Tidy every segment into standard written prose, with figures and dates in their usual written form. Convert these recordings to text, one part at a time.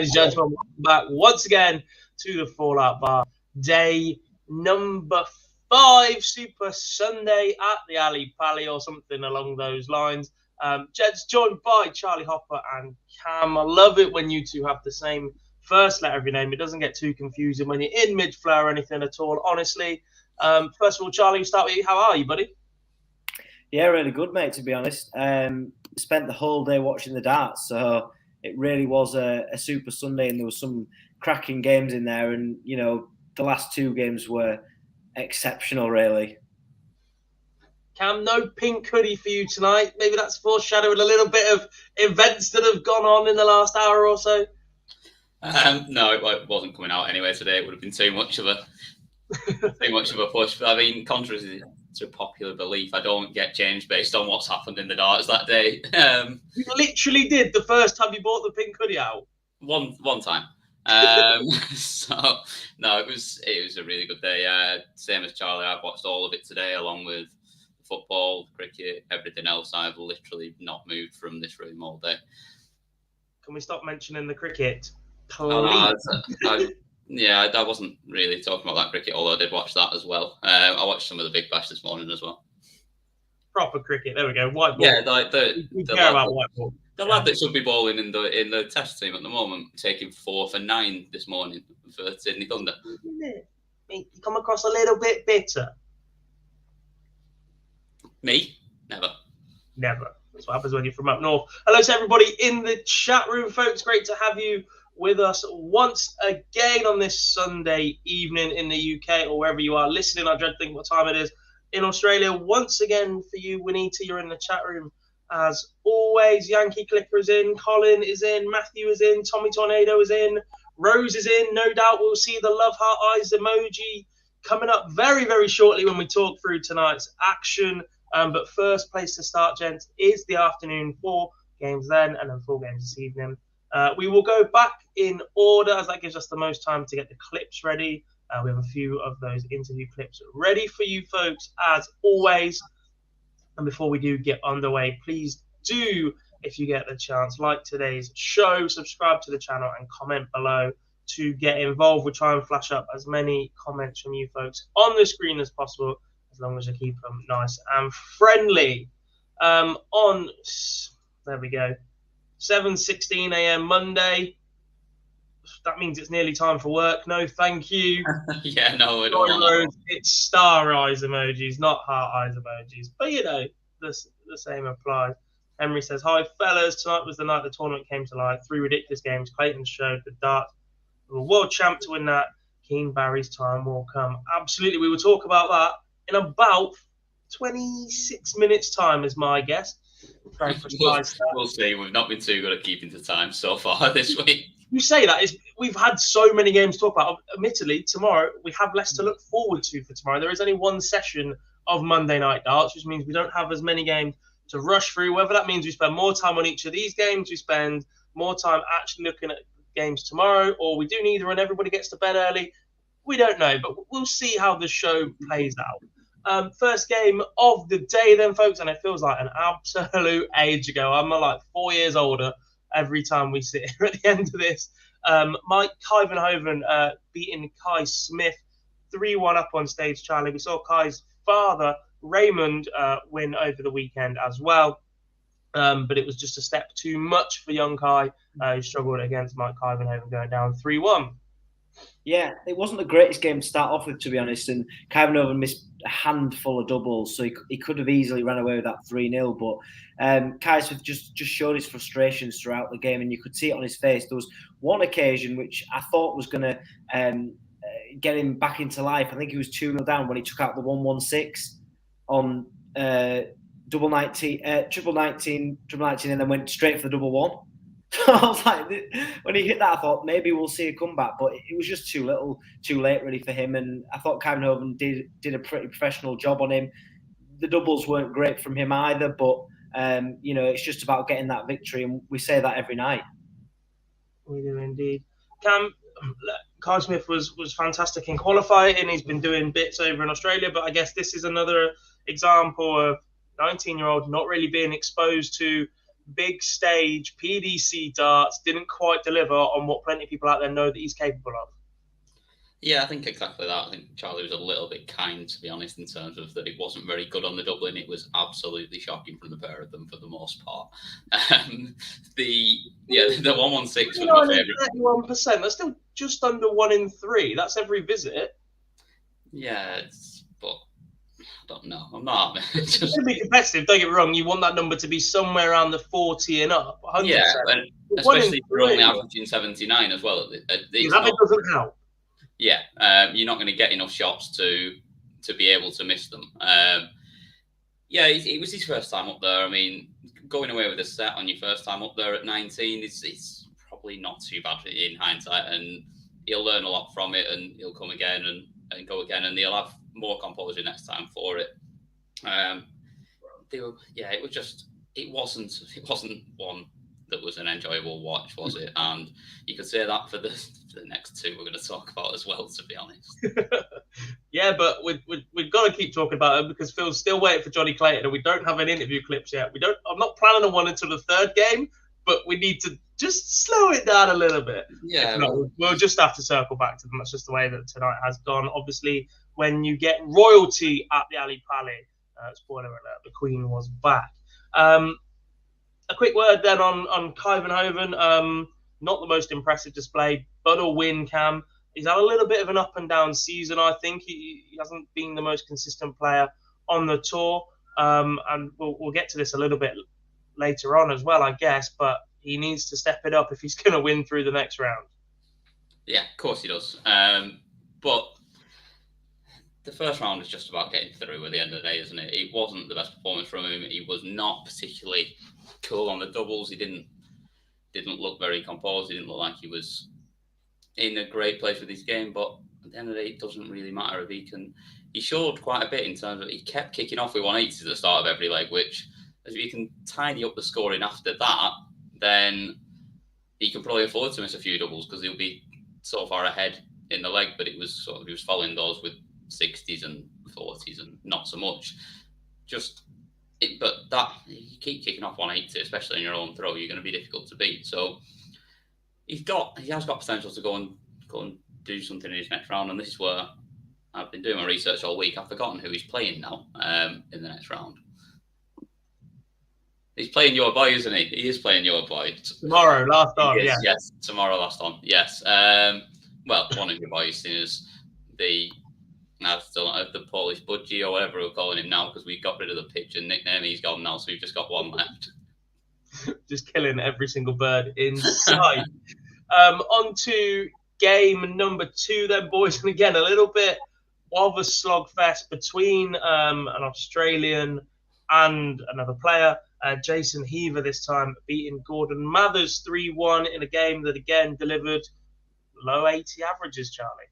ladies and gentlemen, welcome back once again to the Fallout Bar. Day number 5, Super Sunday at the Ali Pally or something along those lines. Jed's joined by Charlie Hopper and Cam. I love it when you two have the same first letter of your name. It doesn't get too confusing when you're in mid-flow or anything at all, honestly. First of all, Charlie, we'll start with you. How are you, buddy? Yeah, really good, mate, to be honest. Spent the whole day watching the darts, so it really was a Super Sunday, and there was some cracking games in there, and, you know, the last 2 games were exceptional, really. Cam, no pink hoodie for you tonight. Maybe that's foreshadowing a little bit of events that have gone on in the last hour or so. No, it wasn't coming out anyway today. It would have been too much of a push. But I mean, contrary to popular belief, I don't get changed based on what's happened in the darts that day. You literally did the first time you bought the pink hoodie out. One time. So no, it was a really good day. Same as Charlie, I've watched all of it today, along with football, cricket, everything else. I've literally not moved from this room all day. Can we stop mentioning the cricket, please? I wasn't really talking about that cricket, although I did watch that as well. I watched some of the Big Bash this morning as well. Proper cricket. There we go. White ball. Yeah, like we care about white ball. The lad that should be bowling in the Test team at the moment, taking 4 for 9 this morning for Sydney Thunder. You come across a little bit bitter. Me? Never. That's what happens when you're from up north. Hello to everybody in the chat room, folks. Great to have you with us once again on this Sunday evening in the UK or wherever you are listening. I dread thinking what time it is in Australia. Once again for you, Winita, you're in the chat room. As always, Yankee Clipper is in, Colin is in, Matthew is in, Tommy Tornado is in, Rose is in. No doubt we'll see the love heart eyes emoji coming up very, very shortly when we talk through tonight's action. But first place to start, gents, is the afternoon. 4 games then, and then 4 games this evening. We will go back in order, as that gives us the most time to get the clips ready. We have a few of those interview clips ready for you folks, as always. And before we do get underway, please do, if you get the chance, like today's show, subscribe to the channel, and comment below to get involved. We'll try and flash up as many comments from you folks on the screen as possible, as long as you keep them nice and friendly. There we go. 7:16 a.m. Monday. That means it's nearly time for work. No, thank you. Yeah, no, I don't. It's star eyes emojis, not heart eyes emojis. But, you know, the same applies. Henry says, hi, fellas. Tonight was the night the tournament came to life. 3 ridiculous games. Clayton showed the dart. We were world champ to win that. Keane Barry's time will come. Absolutely. We will talk about that in about 26 minutes' time, is my guess. Very precise. We'll see. We've not been too good at keeping to time so far this week. You say that, we've had so many games to talk about. Admittedly, tomorrow we have less to look forward to for tomorrow. There is only 1 session of Monday Night Darts, which means we don't have as many games to rush through. Whether that means we spend more time on each of these games, we spend more time actually looking at games tomorrow, or we do neither and everybody gets to bed early, we don't know. But we'll see how the show plays out. First game of the day then, folks, and it feels like an absolute age ago. I'm like 4 years older every time we sit here at the end of this. Mike Kyvenhoven beating Kai Smith 3-1 up on stage, Charlie. We saw Kai's father, Raymond, win over the weekend as well. But it was just a step too much for young Kai, who struggled against Mike Kyvenhoven going down 3-1. Yeah, it wasn't the greatest game to start off with, to be honest, and Kyvenhoven missed a handful of doubles, so he could have easily ran away with that 3-0, but Kai Smith just showed his frustrations throughout the game, and you could see it on his face. There was one occasion which I thought was going to get him back into life. I think he was 2-0 down when he took out the 1-1-6 on triple 19, and then went straight for the double 1. I was like, when he hit that, I thought maybe we'll see a comeback, but it was just too late really for him. And I thought Kyvenhoven did a pretty professional job on him. The doubles weren't great from him either, but you know, it's just about getting that victory, and we say that every night. We do indeed. Cam, Kai Smith was fantastic in qualifying, and he's been doing bits over in Australia, but I guess this is another example of 19-year-old not really being exposed to big stage PDC darts didn't quite deliver on what plenty of people out there know that he's capable of. Yeah, I think exactly that. I think Charlie was a little bit kind, to be honest, in terms of that it wasn't very good on the doubling. It was absolutely shocking from the pair of them for the most part. The 116 was my favourite. 31%. That's still just under 1 in 3. That's every visit. Yeah, but I don't know. I'm not. It's going to be competitive. Don't get me wrong. You want that number to be somewhere around the 40 and up. 100%. Yeah, especially if you're only averaging 79 as well. That doesn't help. Yeah, you're not going to get enough shots to be able to miss them. Yeah, it was his first time up there. I mean, going away with a set on your first time up there at 19, it's probably not too bad in hindsight, and he'll learn a lot from it, and he'll come again and go again, and he'll have more composure next time for it. It wasn't one that was an enjoyable watch, was it? And you could say that for the next two we're going to talk about as well, to be honest. Yeah, but we've got to keep talking about it because Phil's still waiting for Johnny Clayton, and we don't have any interview clips yet. I'm not planning on one until the third game, but we need to just slow it down a little bit. Yeah, we'll just have to circle back to them. That's just the way that tonight has gone. Obviously, when you get royalty at the Ali Pali, spoiler alert, the Queen was back. A quick word then on Kyvenhoven. Not the most impressive display, but a win, Cam. He's had a little bit of an up and down season, I think. He hasn't been the most consistent player on the tour. And we'll get to this a little bit later on as well, I guess. But he needs to step it up if he's going to win through the next round. Yeah, of course he does. But the first round is just about getting through at the end of the day, isn't it? It wasn't the best performance from him. He was not particularly cool on the doubles. He didn't look very composed. He didn't look like he was in a great place with his game. But at the end of the day, it doesn't really matter if he can. He showed quite a bit in terms of he kept kicking off with 180s at the start of every leg, which if you can tidy up the scoring after that, then he can probably afford to miss a few doubles because he'll be so far ahead in the leg. But he was following those with 60s and 40s and not so much. But that you keep kicking off 180, especially in your own throw, you're going to be difficult to beat. So he has got potential to go and do something in his next round, and this is where I've been doing my research all week. I've forgotten who he's playing now in the next round. He's playing your boy, isn't he? He is playing your boy. Tomorrow, last on, yeah. Yes, tomorrow, last on, yes. Well, one of your boys is I still don't have the Polish budgie or whatever we're calling him now because we got rid of the pitch and nickname. He's gone now, so we've just got one left. Just killing every single bird in sight. On to game number 2 then, boys. And again, a little bit of a slogfest between an Australian and another player. Jason Heaver this time beating Gordon Mathers 3-1 in a game that again delivered low 80 averages, Charlie.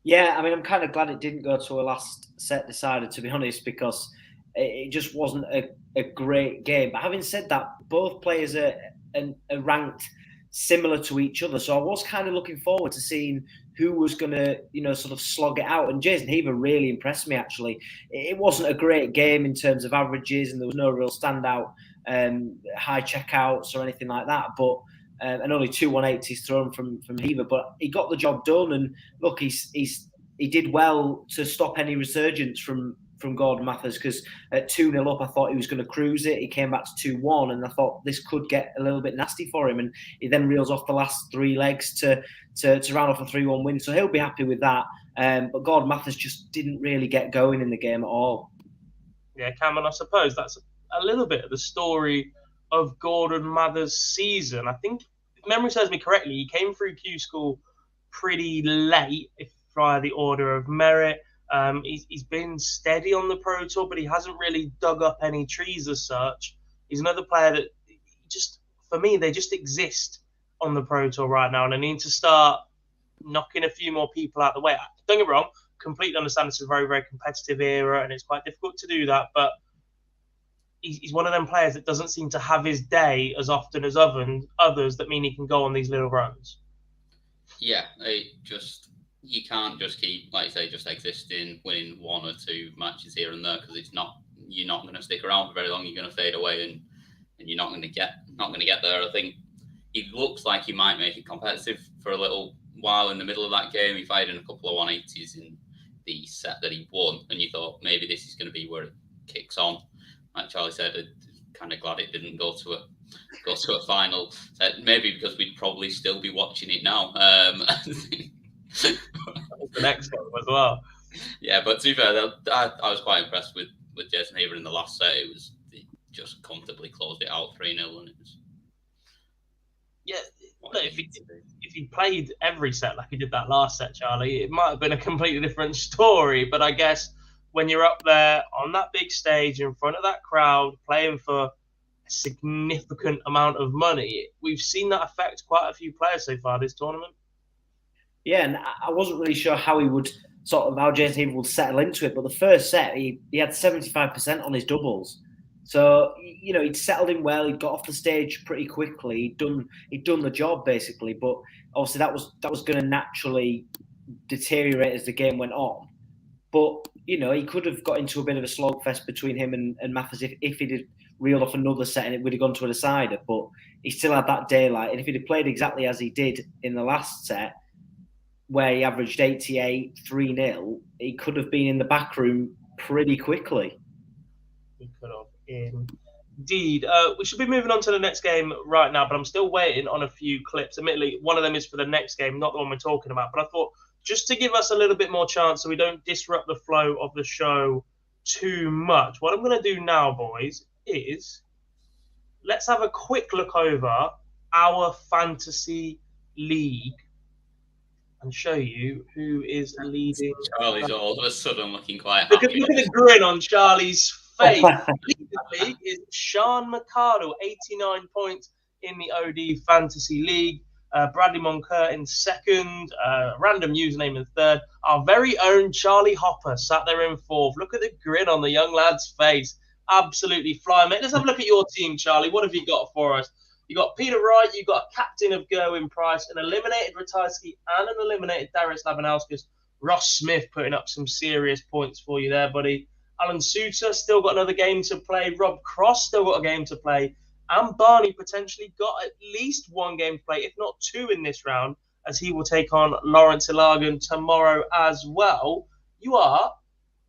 Yeah, I mean, I'm kind of glad it didn't go to a last set decider, to be honest, because it just wasn't a great game. But having said that, both players are ranked similar to each other. So I was kind of looking forward to seeing who was going to, sort of slog it out. And Jason Heaver really impressed me, actually. It wasn't a great game in terms of averages, and there was no real standout high checkouts or anything like that. But and only 2 180s thrown from Heaver, but he got the job done. And look, he did well to stop any resurgence from Gordon Mathers, because at 2-0 up, I thought he was going to cruise it. He came back to 2-1, and I thought this could get a little bit nasty for him. And he then reels off the last 3 legs to round off a 3-1 win. So he'll be happy with that. But Gordon Mathers just didn't really get going in the game at all. Yeah, Cameron, I suppose that's a little bit of the story of Gordon Mathers' season. I think, if memory serves me correctly, he came through Q School pretty late, if via the order of merit. He's been steady on the Pro Tour, but he hasn't really dug up any trees as such. He's another player that for me, they just exist on the Pro Tour right now, and I need to start knocking a few more people out of the way. Don't get me wrong, completely understand this is a very, very competitive era, and it's quite difficult to do that, but he's one of them players that doesn't seem to have his day as often as others that mean he can go on these little runs. Yeah, you can't just keep, like you say, just existing, winning 1 or 2 matches here and there, because you're not going to stick around for very long. You're going to fade away, and and you're not going to get there. I think he looks like he might make it competitive for a little while in the middle of that game. He fired in a couple of 180s in the set that he won, and you thought maybe this is going to be where it kicks on. Like Charlie said, I'm kind of glad it didn't go to a final. Maybe because we'd probably still be watching it now. The next one as well. Yeah, but to be fair, I was quite impressed with Jason Haber in the last set. He just comfortably closed it out 3-0, and it was. Yeah, look, if he played every set like he did that last set, Charlie, it might have been a completely different story. But I guess when you're up there on that big stage in front of that crowd, playing for a significant amount of money, we've seen that affect quite a few players so far this tournament. Yeah, and I wasn't really sure how Jason Haber would settle into it. But the first set, he had 75% on his doubles. So, he'd settled in well. He'd got off the stage pretty quickly. He'd done the job basically. But obviously, that was going to naturally deteriorate as the game went on. But he could have got into a bit of a slogfest between him and Mathers if he'd reeled off another set and it would have gone to a decider. But he still had that daylight. And if he'd have played exactly as he did in the last set, where he averaged 88, 3-0, he could have been in the back room pretty quickly. He could have. Indeed. We should be moving on to the next game right now, but I'm still waiting on a few clips. Admittedly, one of them is for the next game, not the one we're talking about. But I thought just to give us a little bit more chance so we don't disrupt the flow of the show too much, what I'm going to do now, boys, is let's have a quick look over our fantasy league and show you who is leading. Charlie's all of a sudden looking quite happy. Look at the grin on Charlie's face. The league is Sean McArdle, 89 points in the OD Fantasy League. Bradley Moncur in second. Random username in third. Our very own Charlie Hopper sat there in fourth. Look at the grin on the young lad's face. Absolutely flying, mate. Let's have a look at your team, Charlie. What have you got for us? You got Peter Wright, you got captain of Gerwin Price, an eliminated Ratajski, and an eliminated Darius Labanauskas. Ross Smith putting up some serious points for you there, buddy. Alan Suter still got another game to play. Rob Cross still got a game to play. And Barney potentially got at least one game to play, if not two in this round, as he will take on Lawrence Ilagan tomorrow as well. You are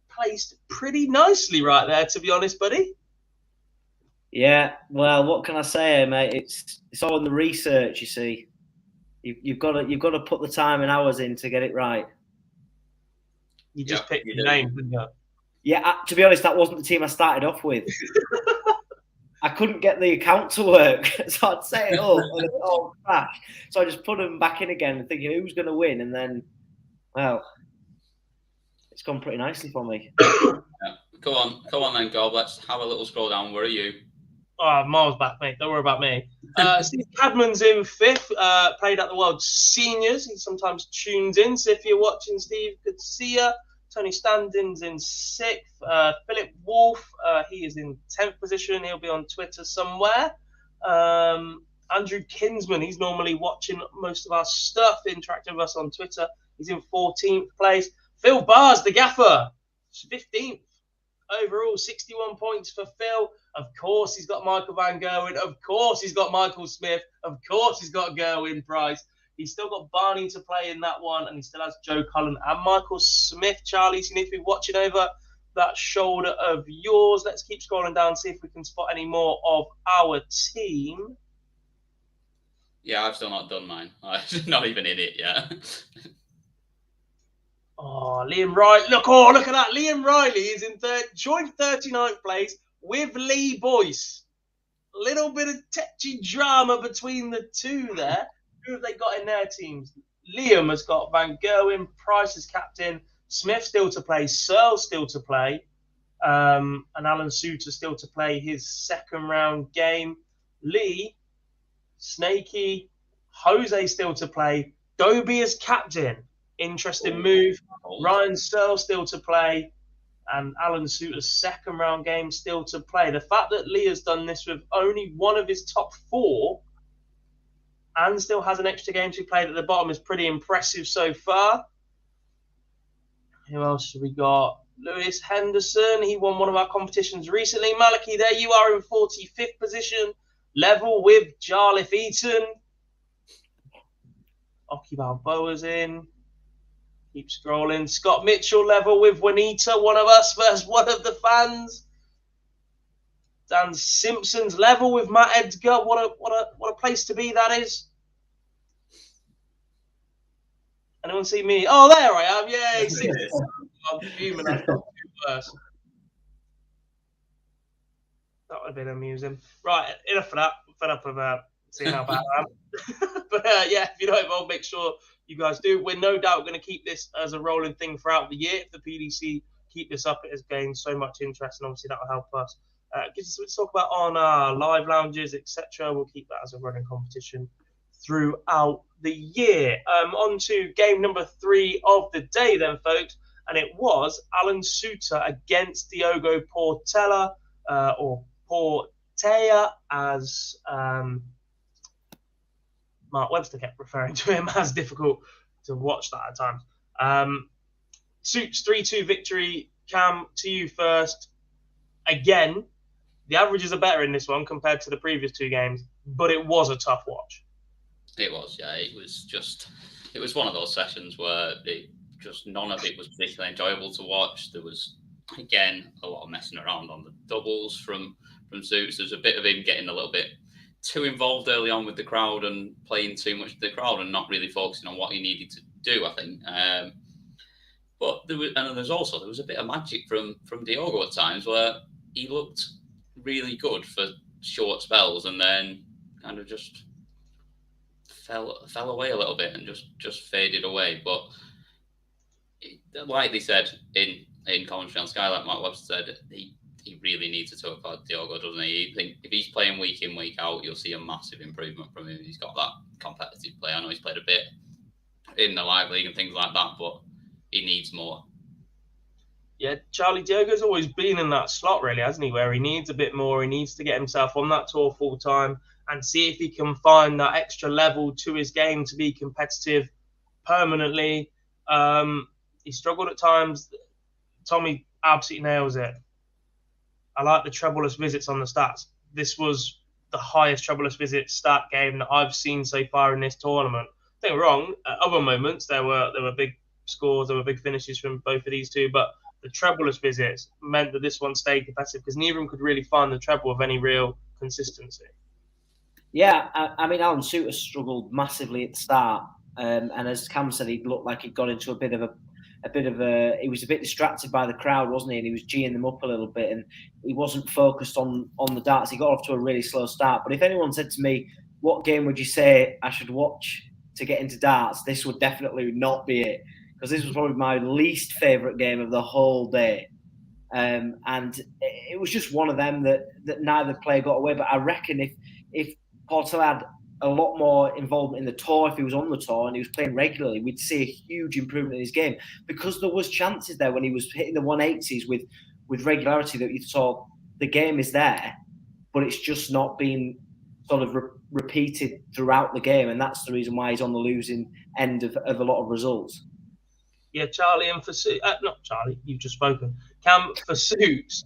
placed pretty nicely right there, to be honest, buddy. Yeah, well, what can I say, mate? It's all in the research, you see. You've got to put the time and hours in to get it right. You just picked your name, didn't you? Yeah, to be honest, that wasn't the team I started off with. I couldn't get the account to work, so I'd set it up and it all crashed. So I just put them back in again, thinking who's going to win, and then, well, it's gone pretty nicely for me. Yeah. Come on then, Gob. Let's have a little scroll down. Where are you? Oh, miles back, mate. Don't worry about me. Steve Cadman's in fifth. Played at the World Seniors. He sometimes tunes in. So if you're watching, Steve, good to see you. Tony Standing's in sixth. Philip Wolf, he is in 10th position. He'll be on Twitter somewhere. Andrew Kinsman, he's normally watching most of our stuff, interacting with us on Twitter. He's in 14th place. Phil Bars, the gaffer, 15th. Overall, 61 points for Phil. Of course, he's got Michael Van Gerwen. Of course, he's got Michael Smith. Of course, he's got Gerwin Price. He's still got Barney to play in that one, and he still has Joe Cullen and Michael Smith. Charlie, so you need to be watching over that shoulder of yours. Let's keep scrolling down, see if we can spot any more of our team. Yeah, I've still not done mine. I'm not even in it yet. Oh, Liam Riley. Look at that. Liam Riley is in joint 39th place with Lee Boyce. A little bit of tetchy drama between the two there. Who have they got in their teams? Liam has got Van Gerwen, Price as captain, Smith still to play, Searle still to play, and Alan Suter still to play his second round game. Lee, Snakey, Jose still to play, Dobie as captain. Interesting move. Ryan Searle still to play, and Alan Suter's second round game still to play. The fact that Lee has done this with only one of his top four and still has an extra game to be played at the bottom is pretty impressive so far. Who else have we got? Lewis Henderson. He won one of our competitions recently. Maliki, there you are in 45th position, level with Jarlath Eaton. Oki Balboa's in. Keep scrolling. Scott Mitchell level with Juanita, one of us versus one of the fans. Dan Simpson's level with Matt Edgar. What a place to be that is. Anyone see me? Oh, there I am. Yay! I'm fuming. I thought worse. That would have been amusing. Right, enough of that. I'm fed up of seeing how bad I am. But yeah, if you're not involved, make sure you guys do. We're no doubt going to keep this as a rolling thing throughout the year. If the PDC keep this up, it has gained so much interest, and obviously that will help us. Gives us something to talk about on our live lounges, etc. We'll keep that as a running competition throughout the year. On to game number 3 of the day then, folks. And it was Alan Suter against Diogo Portela, or Portea, as Mark Webster kept referring to him as. Difficult to watch that at times. Suits 3-2 victory. Cam, to you first. Again, the averages are better in this one compared to the previous 2 games, but it was a tough watch. It was, yeah. It was one of those sessions where none of it was particularly enjoyable to watch. There was, again, a lot of messing around on the doubles from Suits. There's a bit of him getting a little bit too involved early on with the crowd and playing too much with the crowd and not really focusing on what he needed to do, I think. But there was a bit of magic from Diogo at times where he looked really good for short spells and then kind of just fell away a little bit and just faded away. But like they said in commentary on Sky, like Mark Webster said, he really needs to talk about Diogo, doesn't he? I think if he's playing week in, week out, you'll see a massive improvement from him. He's got that competitive play. I know he's played a bit in the live league and things like that, but he needs more. Yeah, Charlie, Diogo's always been in that slot, really, hasn't he? Where he needs a bit more. He needs to get himself on that tour full time and see if he can find that extra level to his game to be competitive permanently. He struggled at times. Tommy absolutely nails it. I like the trebleless visits on the stats. This was the highest trebleless visit stat game that I've seen so far in this tournament. Don't get me wrong, at other moments there were big scores, there were big finishes from both of these two, but the trebleless visits meant that this one stayed competitive because neither of them could really find the treble of any real consistency. Yeah, I mean, Alan Suter struggled massively at the start, and as Cam said, he looked like he'd got into a bit of a. He was a bit distracted by the crowd, wasn't he? And he was geeing them up a little bit, and he wasn't focused on the darts. He got off to a really slow start. But if anyone said to me, "What game would you say I should watch to get into darts?" this would definitely not be it, because this was probably my least favourite game of the whole day. And it was just one of them that neither player got away. But I reckon if Portel had a lot more involvement in the tour, if he was on the tour and he was playing regularly, we'd see a huge improvement in his game, because there was chances there when he was hitting the 180s with regularity that you thought the game is there, but it's just not been sort of repeated throughout the game, and that's the reason why he's on the losing end of a lot of results. Yeah, Charlie, and for not Charlie, you've just spoken. Cam, for Suits,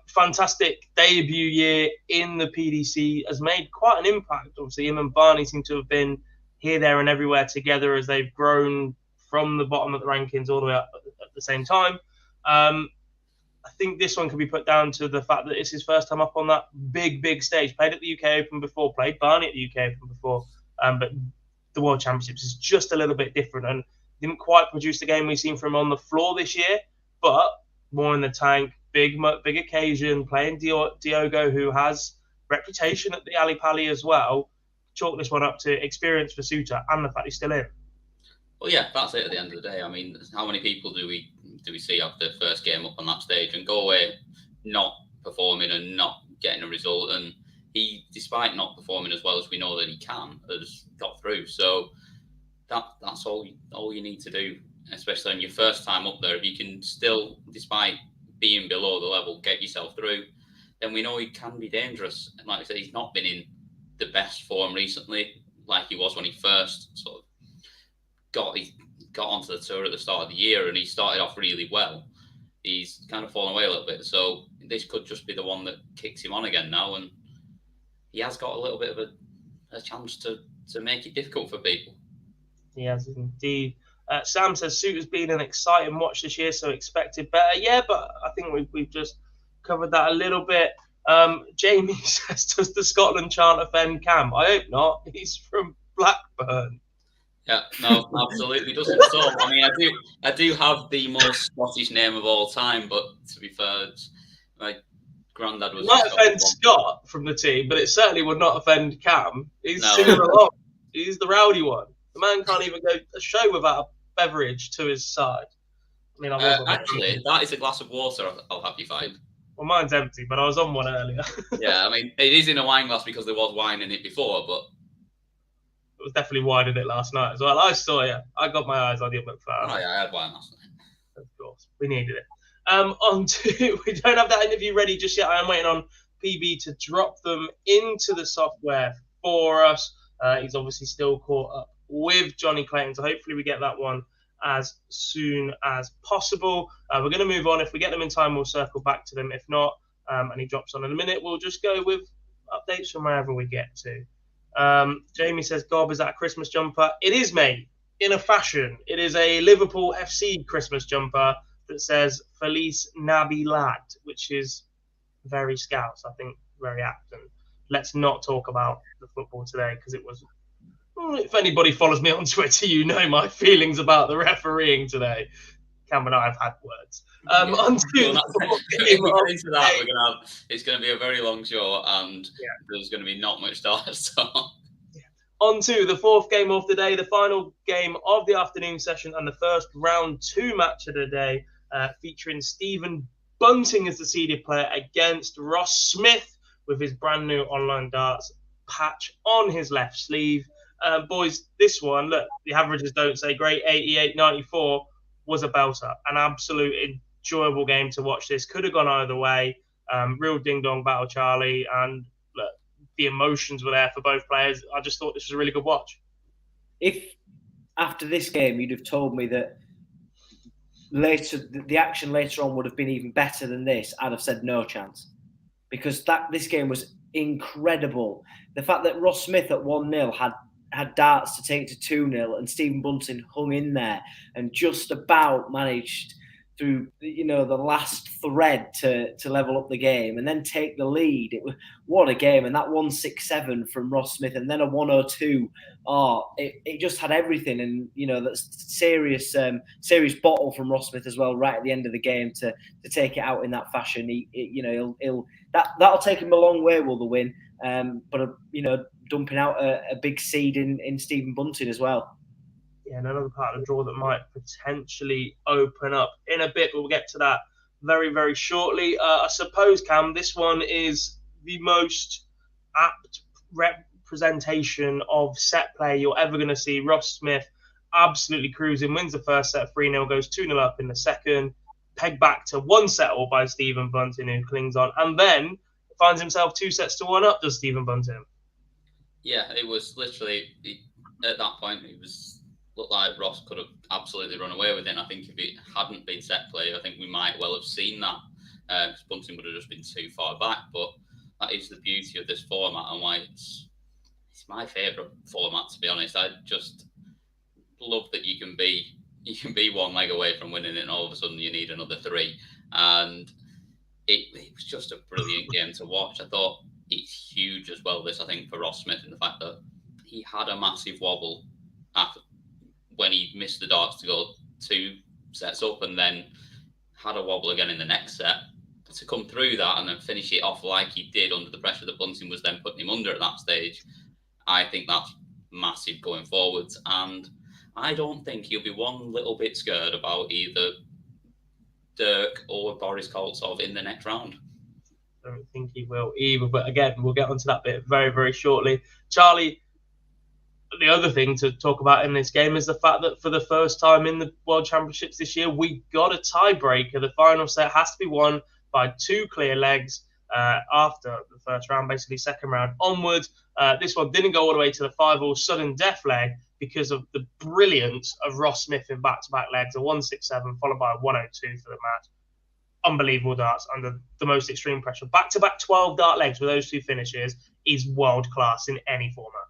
fantastic debut year in the PDC, has made quite an impact. Obviously, him and Barney seem to have been here, there, and everywhere together as they've grown from the bottom of the rankings all the way up at the same time. I think this one can be put down to the fact that it's his first time up on that big stage. Played at the UK Open before, played Barney at the UK Open before, but the World Championships is just a little bit different and didn't quite produce the game we've seen from him on the floor this year, but more in the tank, big occasion, playing Diogo, who has reputation at the Ali Pali as well. Chalk this one up to experience for Suter and the fact he's still in. Well, yeah, that's it at the end of the day. I mean, how many people do we see after the first game up on that stage and go away not performing and not getting a result? And he, despite not performing as well as we know that he can, has got through. So that's all you need to do, especially on your first time up there. If you can still, despite being below the level, get yourself through, then we know he can be dangerous. And like I said, he's not been in the best form recently, like he was when he first sort of got onto the tour at the start of the year, and he started off really well. he's kind of fallen away a little bit. So this could just be the one that kicks him on again now, and he has got a little bit of a chance to make it difficult for people. He has indeed. Sam says Suit has been an exciting watch this year, so expected better. Yeah, but I think we've just covered that a little bit. Jamie says, does the Scotland chant offend Cam? I hope not. He's from Blackburn. Yeah, no, absolutely doesn't at all. I mean, I do have the most Scottish name of all time, but to be fair, my granddad was. It might offend Scott from the team, but it certainly would not offend Cam. He's singing along. He's the rowdy one. The man can't even go a show without a beverage to his side. I mean, actually, that is a glass of water. I'll have you find. Well, mine's empty, but I was on one earlier. Yeah, I mean, it is in a wine glass because there was wine in it before, but it was definitely wine in it last night as well. I saw you. I got my eyes on you, McFarlane. Oh, yeah, I had wine last night. Of course. We needed it. On to, we don't have that interview ready just yet. I am waiting on PB to drop them into the software for us. He's obviously still caught up with Johnny Clayton, so hopefully we get that one as soon as possible. We're going to move on. If we get them in time, we'll circle back to them. If not, and he drops on in a minute, we'll just go with updates from wherever we get to. Jamie says, Gob, is that a Christmas jumper? It is, mate, in a fashion. It is a Liverpool FC Christmas jumper that says Feliz Navidad, which is very Scouse, I think, very apt. And let's not talk about the football today because it was... If anybody follows me on Twitter, you know my feelings about the refereeing today. Cam and I have had words. On to into that, we're gonna have. It's going to be a very long show, and there's going to be not much to so. On to the fourth game of the day, the final game of the afternoon session, and the first round 2 match of the day, featuring Stephen Bunting as the seeded player against Ross Smith with his brand new online darts patch on his left sleeve. Boys, this one, look, the averages don't say great. 88-94 was a belter. An absolute enjoyable game to watch this. Could have gone either way. Real ding-dong battle, Charlie. And look, the emotions were there for both players. I just thought this was a really good watch. If after this game you'd have told me that the action later on would have been even better than this, I'd have said no chance. Because this game was incredible. The fact that Ross Smith at 1-0 had darts to take it to 2-0 and Stephen Bunting hung in there and just about managed through the last thread to level up the game and then take the lead. It was what a game. And that 167 from Ross Smith and then a 102. It just had everything. And that's serious bottle from Ross Smith as well right at the end of the game to take it out in that fashion. That'll take him a long way, will the win. But dumping out a big seed in Stephen Bunting as well. Yeah, and another part of the draw that might potentially open up in a bit. We'll get to that very, very shortly. I suppose, Cam, this one is the most apt representation of set play you're ever going to see. Ross Smith absolutely cruising, wins the first set 3-0, goes 2-0 up in the second, pegged back to 1-set by Stephen Bunting, who clings on, and then finds himself 2-1 up, does Stephen Bunting. Yeah, it was literally, at that point, looked like Ross could have absolutely run away with it. And I think if it hadn't been set play, I think we might well have seen that. Because Bunting would have just been too far back. But that is the beauty of this format and why it's my favourite format, to be honest. I just love that you can be one leg away from winning it and all of a sudden you need another 3. And it was just a brilliant game to watch. I thought it's huge as well, this, I think, for Ross Smith, and the fact that he had a massive wobble when he missed the darts to go 2 sets up and then had a wobble again in the next set. But to come through that and then finish it off like he did under the pressure that Bunting was then putting him under at that stage, I think that's massive going forwards. And I don't think he'll be one little bit scared about either Dirk or Boris Koltsov in the next round. I don't think he will either. But again, we'll get onto that bit very, very shortly. Charlie, the other thing to talk about in this game is the fact that for the first time in the World Championships this year, we got a tiebreaker. The final set has to be won by 2 clear legs after the first round, basically second round onwards. This one didn't go all the way to the 5-all sudden death leg because of the brilliance of Ross Smith in back-to-back legs, a 167 followed by a 102 for the match. unbelievable darts under the most extreme pressure. Back-to-back 12 dart legs with those two finishes is world-class in any format.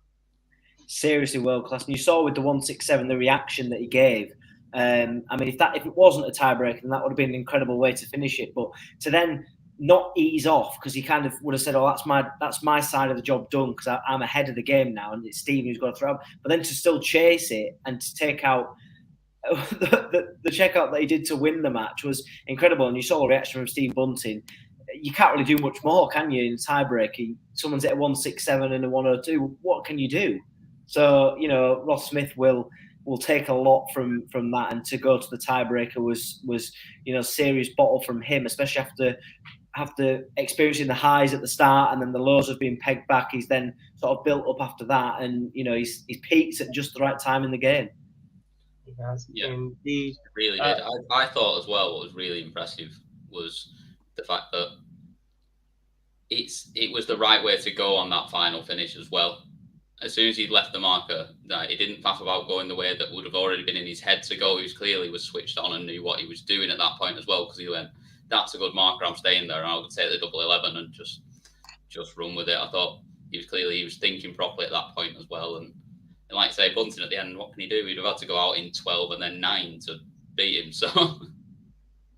Seriously world-class. And you saw with the 167 the reaction that he gave. I mean, if it wasn't a tiebreaker, then that would have been an incredible way to finish it. But to then not ease off, because he kind of would have said, "Oh, that's my side of the job done, because I'm ahead of the game now, and it's Steve who's got to throw out." But then to still chase it and to take out the checkout that he did to win the match was incredible. And you saw the reaction from Steve Bunting. You can't really do much more, can you, in tiebreaking? Someone's at a 167 and a 102. What can you do? So, you know, Ross Smith will take a lot from that, and to go to the tiebreaker was you know, serious bottle from him, especially after experiencing the highs at the start and then the lows of being pegged back. He's then sort of built up after that, and you know, he's peaked at just the right time in the game. He has, yeah, indeed. It really did. I thought as well what was really impressive was the fact that it was the right way to go on that final finish as well. As soon as he'd left the marker, he didn't faff about going the way that would have already been in his head to go. He was clearly switched on and knew what he was doing at that point as well, because he went, "That's a good marker, I'm staying there, and I would take the double 11 and just run with it." I thought he was thinking properly at that point as well. And like I say, Bunting at the end, what can he do? He'd have had to go out in 12 and then 9 to beat him. So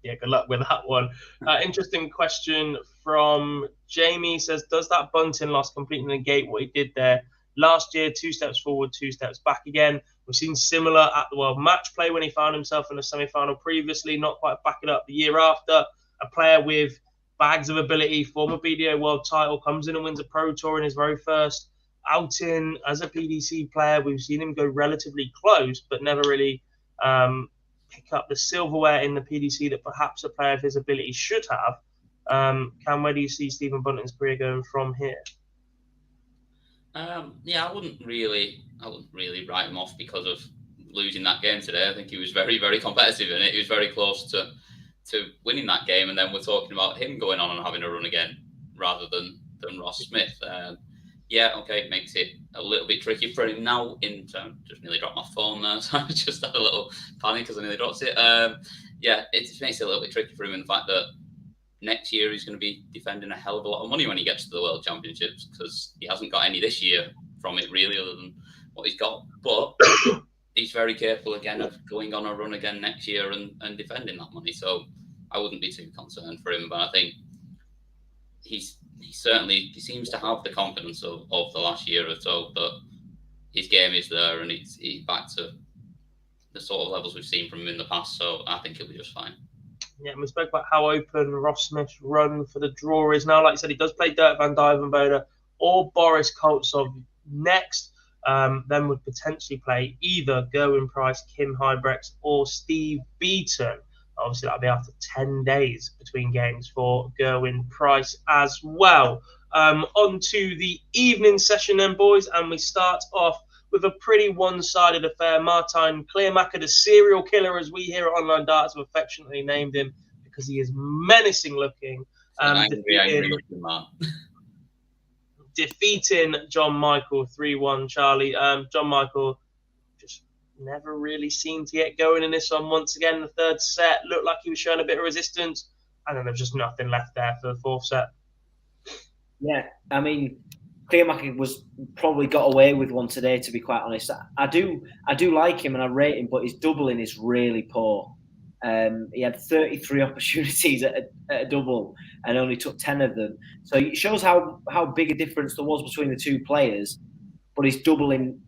yeah, good luck with that one. Interesting question from Jamie. Says, does that Bunting loss completely negate what he did there last year? 2 steps forward, 2 steps back again. We've seen similar at the World Match Play when he found himself in a semi-final previously, not quite backing up the year after. A player with bags of ability, former BDO world title, comes in and wins a Pro Tour in his very first outing as a PDC player. We've seen him go relatively close, but never really pick up the silverware in the PDC that perhaps a player of his ability should have. Cam, where do you see Stephen Bunting's career going from here? Yeah, I wouldn't really write him off because of losing that game today. I think he was very, very competitive in it. He was very close to winning that game, and then we're talking about him going on and having a run again rather than Ross Smith. Yeah, okay, it makes it a little bit tricky for him now. Just nearly dropped my phone there, so I just had a little panic because I nearly dropped it. Yeah, it just makes it a little bit tricky for him in the fact that next year he's going to be defending a hell of a lot of money when he gets to the World Championships, because he hasn't got any this year from it really, other than what he's got. But he's very careful again of going on a run again next year and defending that money. So I wouldn't be too concerned for him. But I think he seems to have the confidence of the last year or so that his game is there and he's back to the sort of levels we've seen from him in the past. So I think he'll be just fine. Yeah, and we spoke about how open Ross Smith's run for the draw is now. Like I said, he does play Dirk van Dijvenbode or Boris Koltsov next. Then would potentially play either Gerwin Price, Kim Huybrechts, or Steve Beaton. Obviously, that'll be after 10 days between games for Gerwin Price as well. On to the evening session then, boys, and we start off with a pretty one-sided affair. Martijn Kleermaker, the serial killer, as we here at Online Darts have affectionately named him, because he is menacing looking. Angry looking man. Defeating John Michael 3-1, Charlie. John Michael just never really seemed to get going in this one. Once again, the third set looked like he was showing a bit of resistance, and then there's just nothing left there for the fourth set. Yeah, I mean, Kleermaker was probably got away with one today, to be quite honest. I do like him and I rate him, but his doubling is really poor. He had 33 opportunities at a double and only took 10 of them. So it shows how big a difference there was between the two players. But his doubling,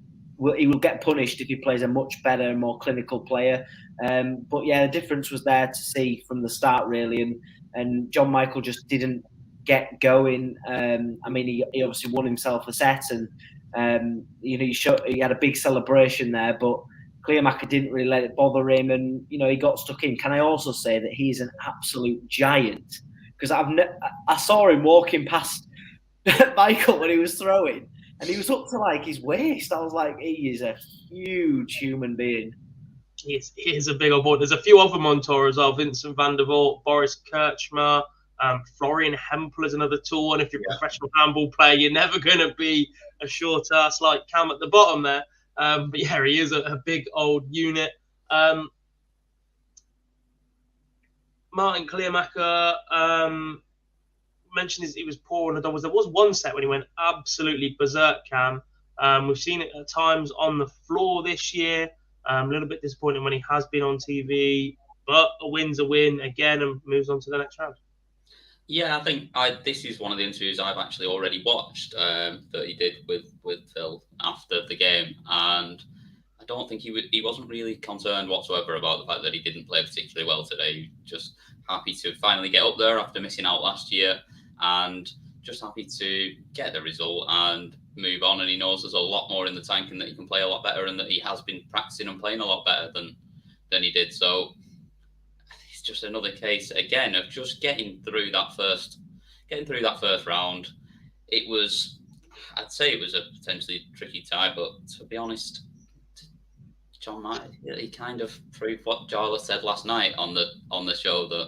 he will get punished if he plays a much better, more clinical player. But yeah, the difference was there to see from the start, really. And John Michael just didn't get going. I mean, he obviously won himself a set, and he had a big celebration there, but Kleermaker didn't really let it bother him, and he got stuck in. Can I also say that he's an absolute giant? Because I saw him walking past Michael when he was throwing, and he was up to like his waist. I was like, he is a huge human being. He is a big old boy. There's a few other on tour as well. Vincent van der Voort, Boris Kirchmar, Florian Hempel is another tool. And if you're a professional handball player, you're never going to be a short ass like Cam at the bottom there. But yeah, he is a big old unit. Martin Clearmacher mentioned he was poor on the doubles. There was one set when he went absolutely berserk, Cam. We've seen it at times on the floor this year. A little bit disappointing when he has been on TV, but a win's a win again and moves on to the next round. Yeah, I think this is one of the interviews I've actually already watched that he did with Phil after the game, and I don't think he wasn't really concerned whatsoever about the fact that he didn't play particularly well today. He was just happy to finally get up there after missing out last year, and just happy to get the result and move on. And he knows there's a lot more in the tank and that he can play a lot better, and that he has been practicing and playing a lot better than he did. So it's just another case again of just getting through that first round. I'd say it was a potentially tricky tie, but to be honest, John Knight, he kind of proved what Jarlath said last night on the show, that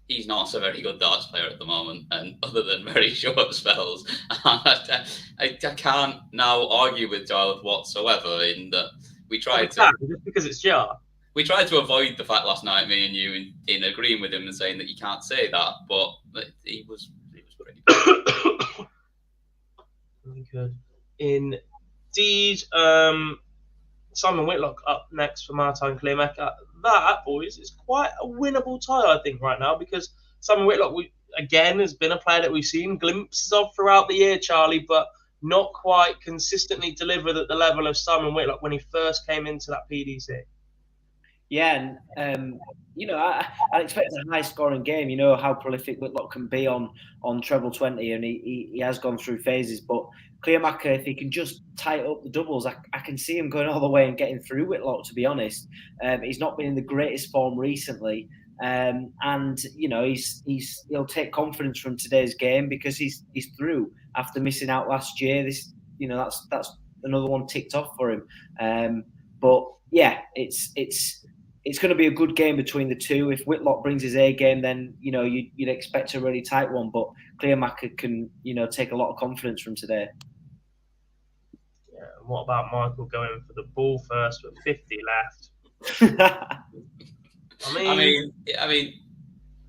he's not a very good darts player at the moment, and other than very short spells, I can't now argue with Jarlath whatsoever. In that we tried to, just because it's Jar. We tried to avoid the fact last night, me and you, in agreeing with him and saying that you can't say that, but he was pretty good. Really good. Indeed. Simon Whitlock up next for Martin Clearmacher. That, boys, is quite a winnable tie, I think, right now, because Simon Whitlock, again, has been a player that we've seen glimpses of throughout the year, Charlie, but not quite consistently delivered at the level of Simon Whitlock when he first came into that PDC. Yeah, and I expect a high-scoring game. You know how prolific Whitlock can be on treble 20, and he has gone through phases. But Clearmacher, if he can just tighten up the doubles, I can see him going all the way and getting through Whitlock. To be honest, he's not been in the greatest form recently, and he'll take confidence from today's game because he's through after missing out last year. That's another one ticked off for him. But yeah, it's going to be a good game between the two. If Whitlock brings his A game, then you'd expect a really tight one. But Clearmacher can take a lot of confidence from today. Yeah. And what about Michael going for the ball first with 50 left? I mean,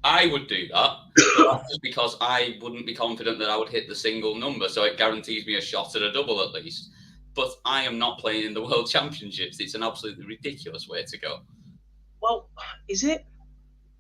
I would do that, but that's just because I wouldn't be confident that I would hit the single number, so it guarantees me a shot at a double at least. But I am not playing in the World Championships. It's an absolutely ridiculous way to go. Well, is it?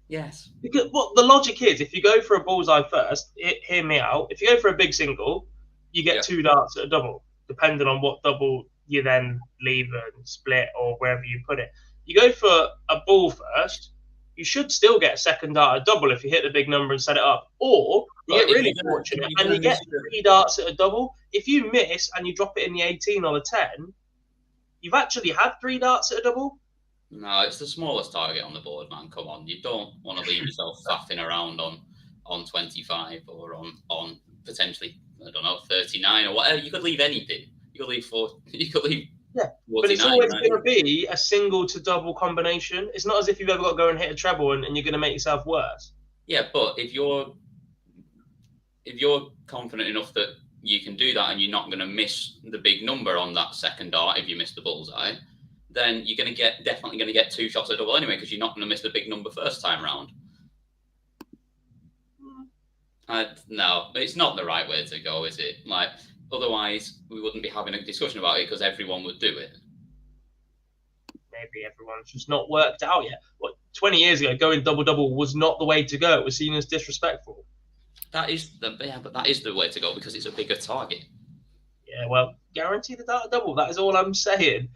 Yes. Because the logic is, if you go for a bullseye first, hear me out. If you go for a big single, you get 2 darts at a double, depending on what double you then leave and split or wherever you put it. You go for a ball first, you should still get a second dart at a double if you hit the big number and set it up. Or you get really fortunate and you get 3 darts at a double. If you miss and you drop it in the 18 or the 10, you've actually had 3 darts at a double. No, it's the smallest target on the board, man. Come on, you don't want to leave yourself faffing around on 25 or on potentially 39 or whatever. You could leave anything. You could leave 4. You could leave. Yeah, but it's always going to be a single to double combination. It's not as if you've ever got to go and hit a treble and you're going to make yourself worse. Yeah, but if you're confident enough that you can do that and you're not going to miss the big number on that second dart if you miss the bullseye, then you're definitely going to get 2 shots at double anyway, because you're not going to miss the big number first time round. No, it's not the right way to go, is it? Like, otherwise we wouldn't be having a discussion about it because everyone would do it. Maybe everyone's just not worked out yet. 20 years ago, going double-double was not the way to go. It was seen as disrespectful. But that is the way to go because it's a bigger target. Yeah, well, guarantee the dart double. That is all I'm saying.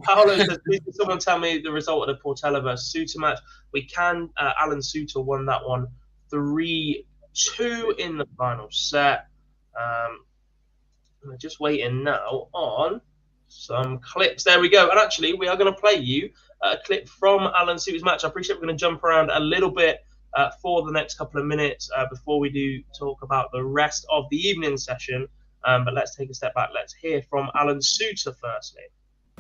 Paolo says, please can someone tell me the result of the Portela versus Suter match? We can. Alan Suter won that one 3-2 in the final set. We're just waiting now on some clips. There we go. And actually, we are going to play you a clip from Alan Suter's match. I appreciate we're going to jump around a little bit for the next couple of minutes before we do talk about the rest of the evening session. But let's take a step back. Let's hear from Alan Suter firstly.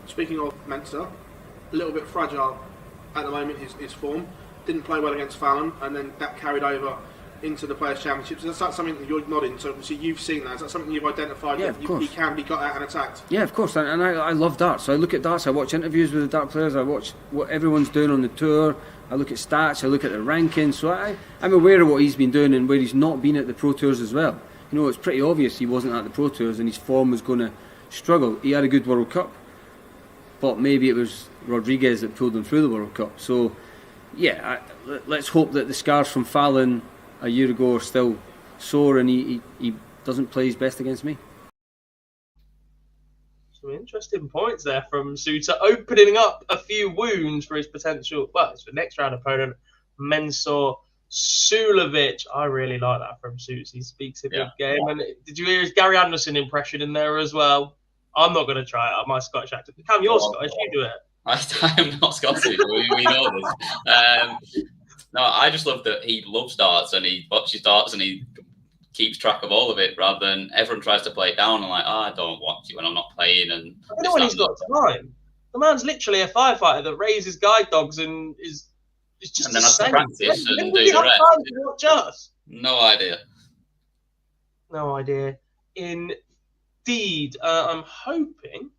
Speaking of Mensa, a little bit fragile at the moment, his form. Didn't play well against Fallon, and then that carried over into the Players' Championships? Is that something that you're nodding? So obviously you've seen that. Is that something you've identified that he can be got at and attacked? Yeah, of course. And I love darts. So I look at darts. I watch interviews with the dart players. I watch what everyone's doing on the tour. I look at stats. I look at the rankings. So I'm aware of what he's been doing and where he's not been at the Pro Tours as well. You know, it's pretty obvious he wasn't at the Pro Tours and his form was going to struggle. He had a good World Cup, but maybe it was Rodriguez that pulled him through the World Cup. So, yeah, let's hope that the scars from Fallon a year ago are still sore and he doesn't play his best against me. Some interesting points there from Suter, opening up a few wounds for his potential, well, it's the next round opponent, Mensur Suljovic. I really like that from Suits. He speaks a good game. And did you hear his Gary Anderson impression in there as well? I'm not going to try it. My Scottish accent. Cam, you're Scottish. You do it. I'm not Scottish. We know this. No, I just love that he loves darts and he watches darts and he keeps track of all of it rather than everyone tries to play it down and like, I don't watch it when I'm not playing. And I know when he's got time. The man's literally a firefighter that raises guide dogs and is just and then has to practice and do the rest. No idea. No idea. Indeed. I'm hoping.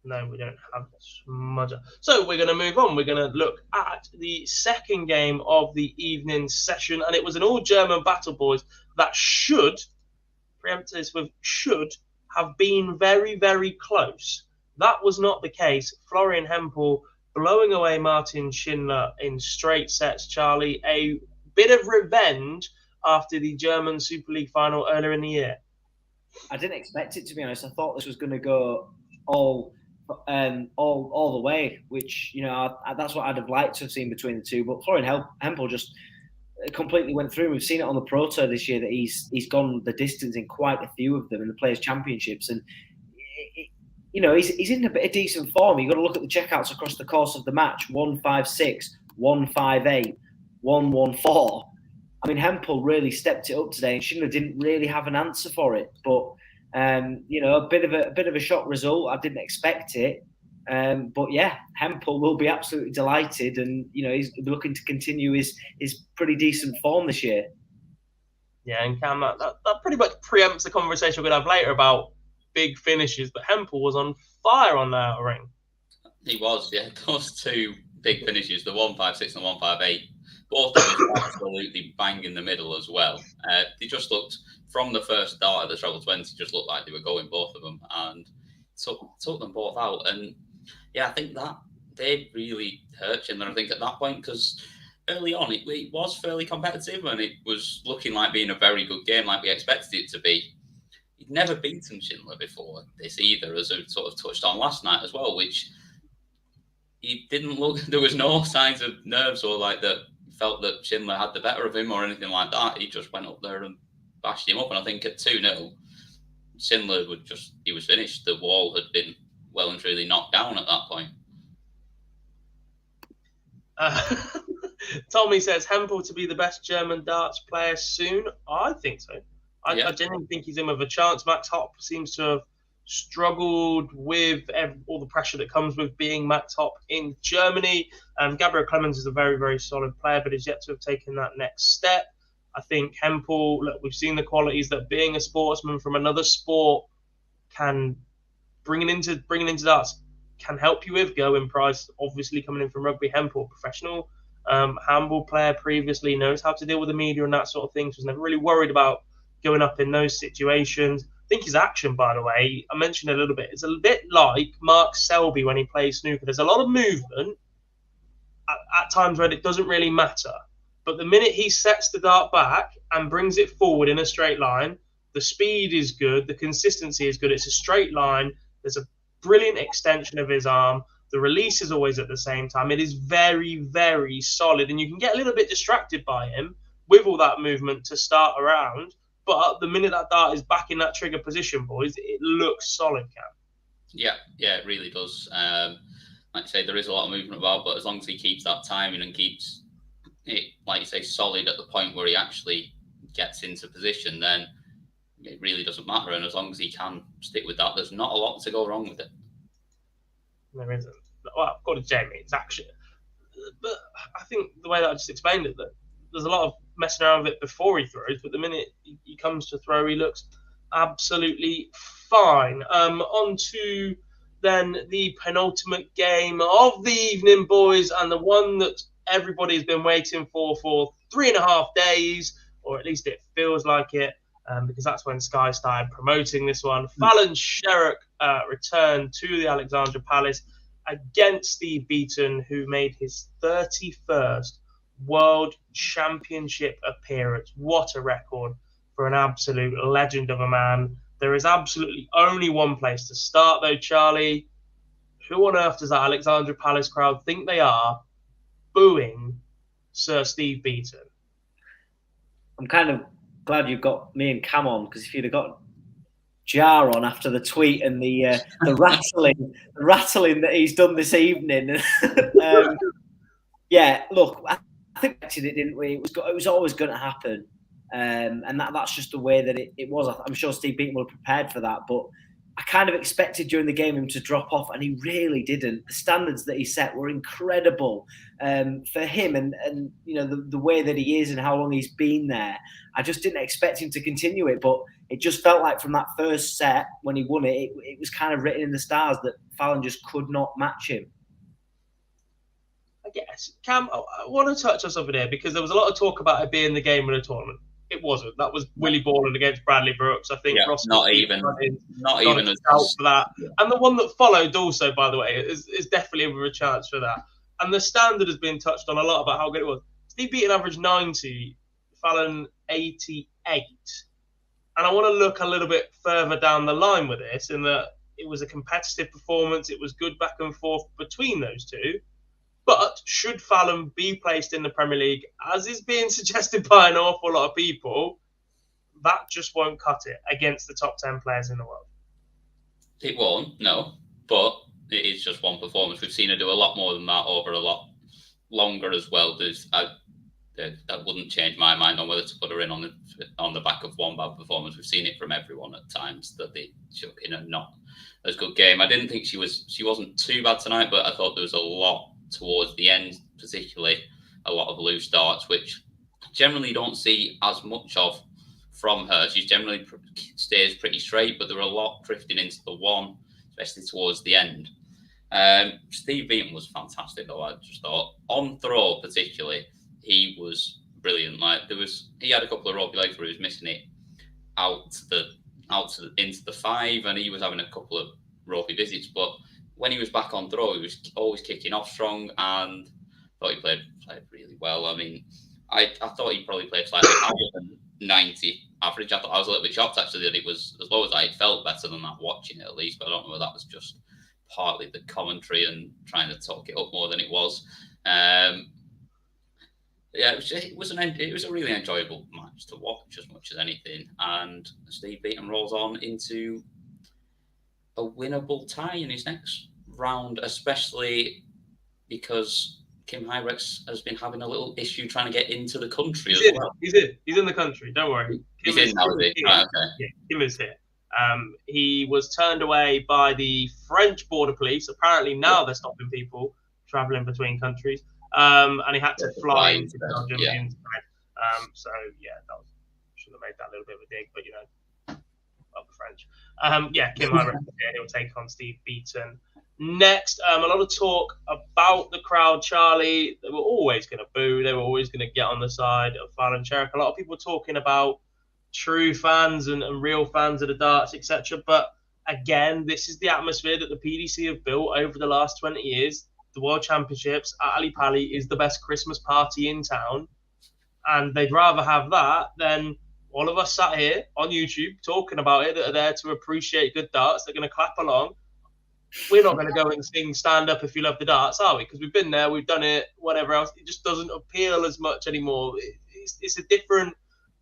No, we don't have Smudger. So we're going to move on. We're going to look at the second game of the evening session. And it was an all-German battle, boys, that should, preempt this with should, have been very, very close. That was not the case. Florian Hempel blowing away Martin Schindler in straight sets, Charlie. A bit of revenge after the German Super League final earlier in the year. I didn't expect it, to be honest. I thought this was going to go all the way, which, you know, that's what I'd have liked to have seen between the two. But Florian Hempel just completely went through. We've seen it on the Pro Tour this year that he's gone the distance in quite a few of them in the Players' Championships, and you know, he's in a bit of decent form. You've got to look at the checkouts across the course of the match: 1-5-6, 1-5-8, 1-1-4. I mean, Hempel really stepped it up today, and Schindler didn't really have an answer for it. But you know, a bit of a shock result. I didn't expect it, but yeah, Hempel will be absolutely delighted, and you know, he's looking to continue his pretty decent form this year. Yeah, and Cam, that pretty much preempts the conversation we're going to have later about big finishes. But Hempel was on fire on the outer ring. He was, yeah. Those two big finishes, the 1-5-6 and 1-5-8, both of them absolutely bang in the middle as well. They just looked, from the first dart at the treble 20, just looked like they were going, both of them, and took them both out. And yeah, I think that they really hurt Schindler, I think, at that point, because early on it was fairly competitive and it was looking like being a very good game, like we expected it to be. He'd never beaten Schindler before this either, as I sort of touched on last night as well, which he didn't look, there was no signs of nerves or like that felt that Schindler had the better of him or anything like that. He just went up there and bashed him up. And I think at 2-0, Schindler he was finished. The wall had been well and truly knocked down at that point. Tommy says Hempel to be the best German darts player soon. I think so. I genuinely think he's in with a chance. Max Hopp seems to have struggled with all the pressure that comes with being Max Hopp in Germany. Gabriel Clemens is a very, very solid player, but is yet to have taken that next step. I think Hempel, look, we've seen the qualities that being a sportsman from another sport can bringing into darts can help you with. Gerwyn Price, obviously coming in from rugby, Hempel, professional handball player previously, knows how to deal with the media and that sort of thing. So was never really worried about going up in those situations. I think his action, by the way, I mentioned a little bit, it's a bit like Mark Selby when he plays snooker. There's a lot of movement at times when it doesn't really matter. But the minute he sets the dart back and brings it forward in a straight line, the speed is good, the consistency is good. It's a straight line. There's a brilliant extension of his arm. The release is always at the same time. It is very, very solid. And you can get a little bit distracted by him with all that movement to start around. But the minute that dart is back in that trigger position, boys, it looks solid, Cam. Yeah, it really does. Like you say, there is a lot of movement about, but as long as he keeps that timing and keeps it, like you say, solid at the point where he actually gets into position, then it really doesn't matter. And as long as he can stick with that, there's not a lot to go wrong with it. There isn't. Well, according to Jamie, it's actually. But I think the way that I just explained it, that there's a lot of messing around with it before he throws, but the minute he comes to throw, he looks absolutely fine. On to then the penultimate game of the evening, boys, and the one that everybody's been waiting for 3.5 days, or at least it feels like it, because that's when Sky started promoting this one. Fallon Sherrock returned to the Alexandra Palace against Steve Beaton, who made his 31st World Championship appearance. What a record for an absolute legend of a man. There is absolutely only one place to start, though, Charlie. Who on earth does that Alexandra Palace crowd think they are, booing Sir Steve Beaton? I'm kind of glad you've got me and Cam on, because if you'd have got Jar on after the tweet and the rattling that he's done this evening, yeah, look, I think we expected it, didn't we? It was always going to happen, and that's just the way that it was. I'm sure Steve Beaton was prepared for that, but I kind of expected during the game him to drop off, and he really didn't. The standards that he set were incredible for him, and the way that he is and how long he's been there. I just didn't expect him to continue it, but it just felt like from that first set when he won it, it was kind of written in the stars that Fallon just could not match him. I guess. Cam, I want to touch on something here, because there was a lot of talk about it being the game of the tournament. It wasn't. That was Willie Borland against Bradley Brooks. I think Ross not even as for that. Yeah. And the one that followed also, by the way, is definitely with a chance for that. And the standard has been touched on a lot about how good it was. Steve Beaton averaged 90, Fallon 88. And I want to look a little bit further down the line with this, in that it was a competitive performance. It was good back and forth between those two. But should Fallon be placed in the Premier League, as is being suggested by an awful lot of people, that just won't cut it against the top 10 players in the world. It won't, no. But it is just one performance. We've seen her do a lot more than that over a lot longer as well. That wouldn't change my mind on whether to put her in on the back of one bad performance. We've seen it from everyone at times that they chuck in a not as good game. I didn't think she wasn't too bad tonight, but I thought there was a lot towards the end, particularly a lot of loose darts, which generally don't see as much of from her. She generally stays pretty straight, but there were a lot drifting into the one, especially towards the end. Steve Beaton was fantastic, though. I just thought on throw, particularly, he was brilliant. He had a couple of ropey legs where he was missing it into the 5, and he was having a couple of ropey visits, but when he was back on throw, he was always kicking off strong, and I thought he played really well. I mean, I thought he probably played slightly higher than 90 average. I was a little bit shocked, actually, that it was as low as I felt better than that, watching it at least, but I don't know whether that was just partly the commentary and trying to talk it up more than it was. It was a really enjoyable match to watch as much as anything, and Steve Beaton rolls on into a winnable tie in his next round, especially because Kim Hyrex has been having a little issue trying to get into the country as well. He's in the country, don't worry. He's in now, is he? Right, okay. Yeah, Kim is here. He was turned away by the French border police. Apparently now they're stopping people travelling between countries. And he had to fly into Belgium instead. Should have made that a little bit of a dig, but the French. Kim Hyrex, he'll take on Steve Beaton. Next, a lot of talk about the crowd, Charlie. They were always going to boo. They were always going to get on the side of Fallon Sherrock. A lot of people talking about true fans and real fans of the darts, etc. But again, this is the atmosphere that the PDC have built over the last 20 years. The World Championships at Ali Pali is the best Christmas party in town. And they'd rather have that than all of us sat here on YouTube talking about it that are there to appreciate good darts. They're going to clap along. We're not going to go and sing "Stand Up If You Love the Darts," are we? Because we've been there, we've done it, whatever else. It just doesn't appeal as much anymore. It's a different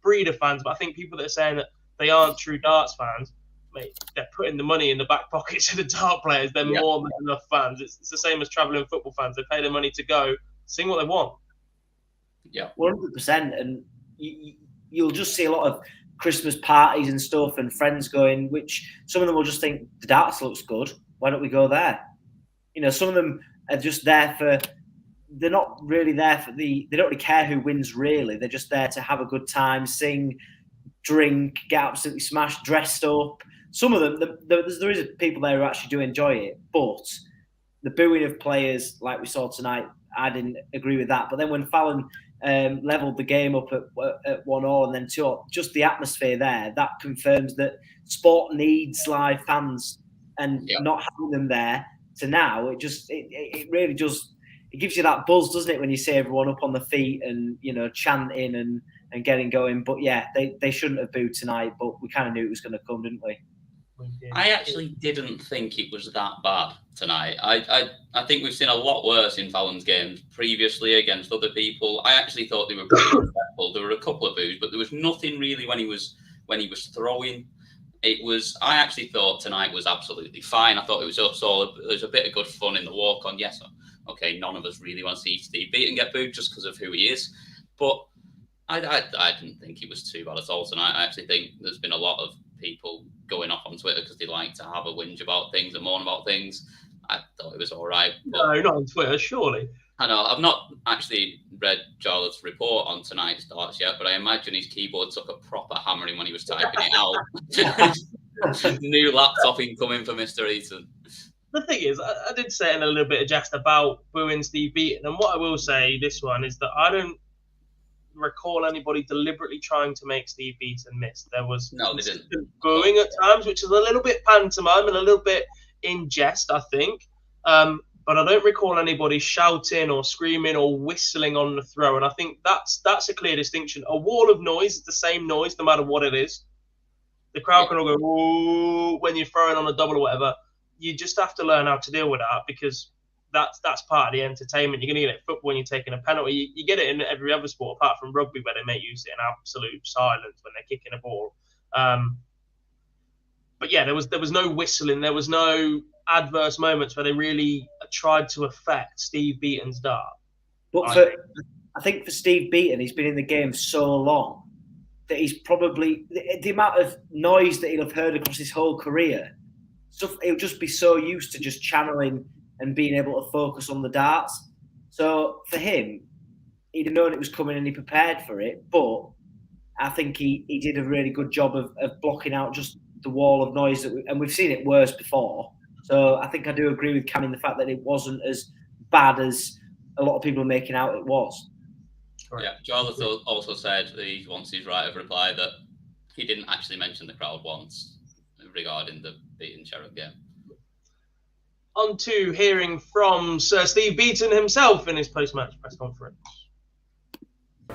breed of fans. But I think people that are saying that they aren't true darts fans, mate, they're putting the money in the back pockets of the dart players. They're more than enough fans. It's the same as travelling football fans. They pay their money to go, sing what they want. Yeah, 100%. And you'll just see a lot of Christmas parties and stuff and friends going, which some of them will just think, the darts looks good. Why don't we go there? Some of them are just there for they're not really there for they don't really care who wins, really. They're just there to have a good time, sing, drink, get absolutely smashed, dressed up. Some of them, there is people there who actually do enjoy it, but the booing of players, like we saw tonight, I didn't agree with that. But then when Fallon levelled the game up at 1-1 and then 2-0, just the atmosphere there, that confirms that sport needs live fans, and not having them there to now, it really just, it gives you that buzz, doesn't it, when you see everyone up on the feet and, you know, chanting and getting going. But yeah, they shouldn't have booed tonight, but we kind of knew it was going to come, didn't we? I actually didn't think it was that bad tonight. I think we've seen a lot worse in Fallon's games previously against other people. I actually thought they were pretty respectful. There were a couple of boos, but there was nothing really when he was throwing. I actually thought tonight was absolutely fine. I thought it was also there was a bit of good fun in the walk on. Yes, okay, none of us really want to see Steve Beaton get booed just because of who he is, but I didn't think he was too bad at all tonight. I actually think there's been a lot of people going off on Twitter because they like to have a whinge about things and moan about things. I thought it was all right. No, not on Twitter, surely. I know. I've not actually read Charlotte's report on tonight's starts yet, but I imagine his keyboard took a proper hammering when he was typing it out. New laptop incoming for Mr. Eaton. The thing is, I did say it in a little bit of jest about booing Steve Beaton, and what I will say this one is that I don't recall anybody deliberately trying to make Steve Beaton miss. There was booing at times, which is a little bit pantomime and a little bit in jest, I think. But I don't recall anybody shouting or screaming or whistling on the throw. And I think that's a clear distinction. A wall of noise is the same noise no matter what it is. The crowd can all go, "Ooh," when you're throwing on a double or whatever. You just have to learn how to deal with that, because that's part of the entertainment. You're going to get it in football when you're taking a penalty. You get it in every other sport apart from rugby, where they make you sit in absolute silence when they're kicking a ball. But yeah, there was no whistling. There was no adverse moments where they really tried to affect Steve Beaton's dart. But I think for Steve Beaton, he's been in the game so long that he's probably the amount of noise that he'll have heard across his whole career. So he'll just be so used to just channeling and being able to focus on the darts. So for him, he'd have known it was coming and he prepared for it. But I think he did a really good job of blocking out just the wall of noise. And we've seen it worse before. So I think I do agree with Cam in the fact that it wasn't as bad as a lot of people are making out it was. Yeah, Charlotte also said he wants his right of reply that he didn't actually mention the crowd once regarding the Beaton Sheriff game. On to hearing from Sir Steve Beaton himself in his post-match press conference.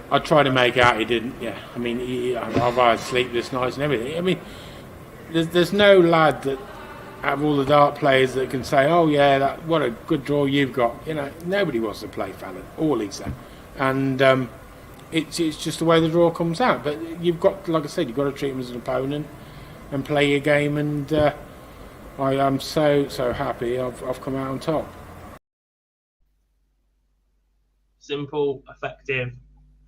I tried to make out he didn't. Yeah, I mean, I've had sleepless nights and everything. I mean, there's no lad that out of all the dart players that can say, "Oh yeah, what a good draw you've got." You know, nobody wants to play Fallon or Lisa, and it's just the way the draw comes out. But you've got, like I said, you've got to treat him as an opponent and play your game. And I am so happy I've come out on top. Simple, effective,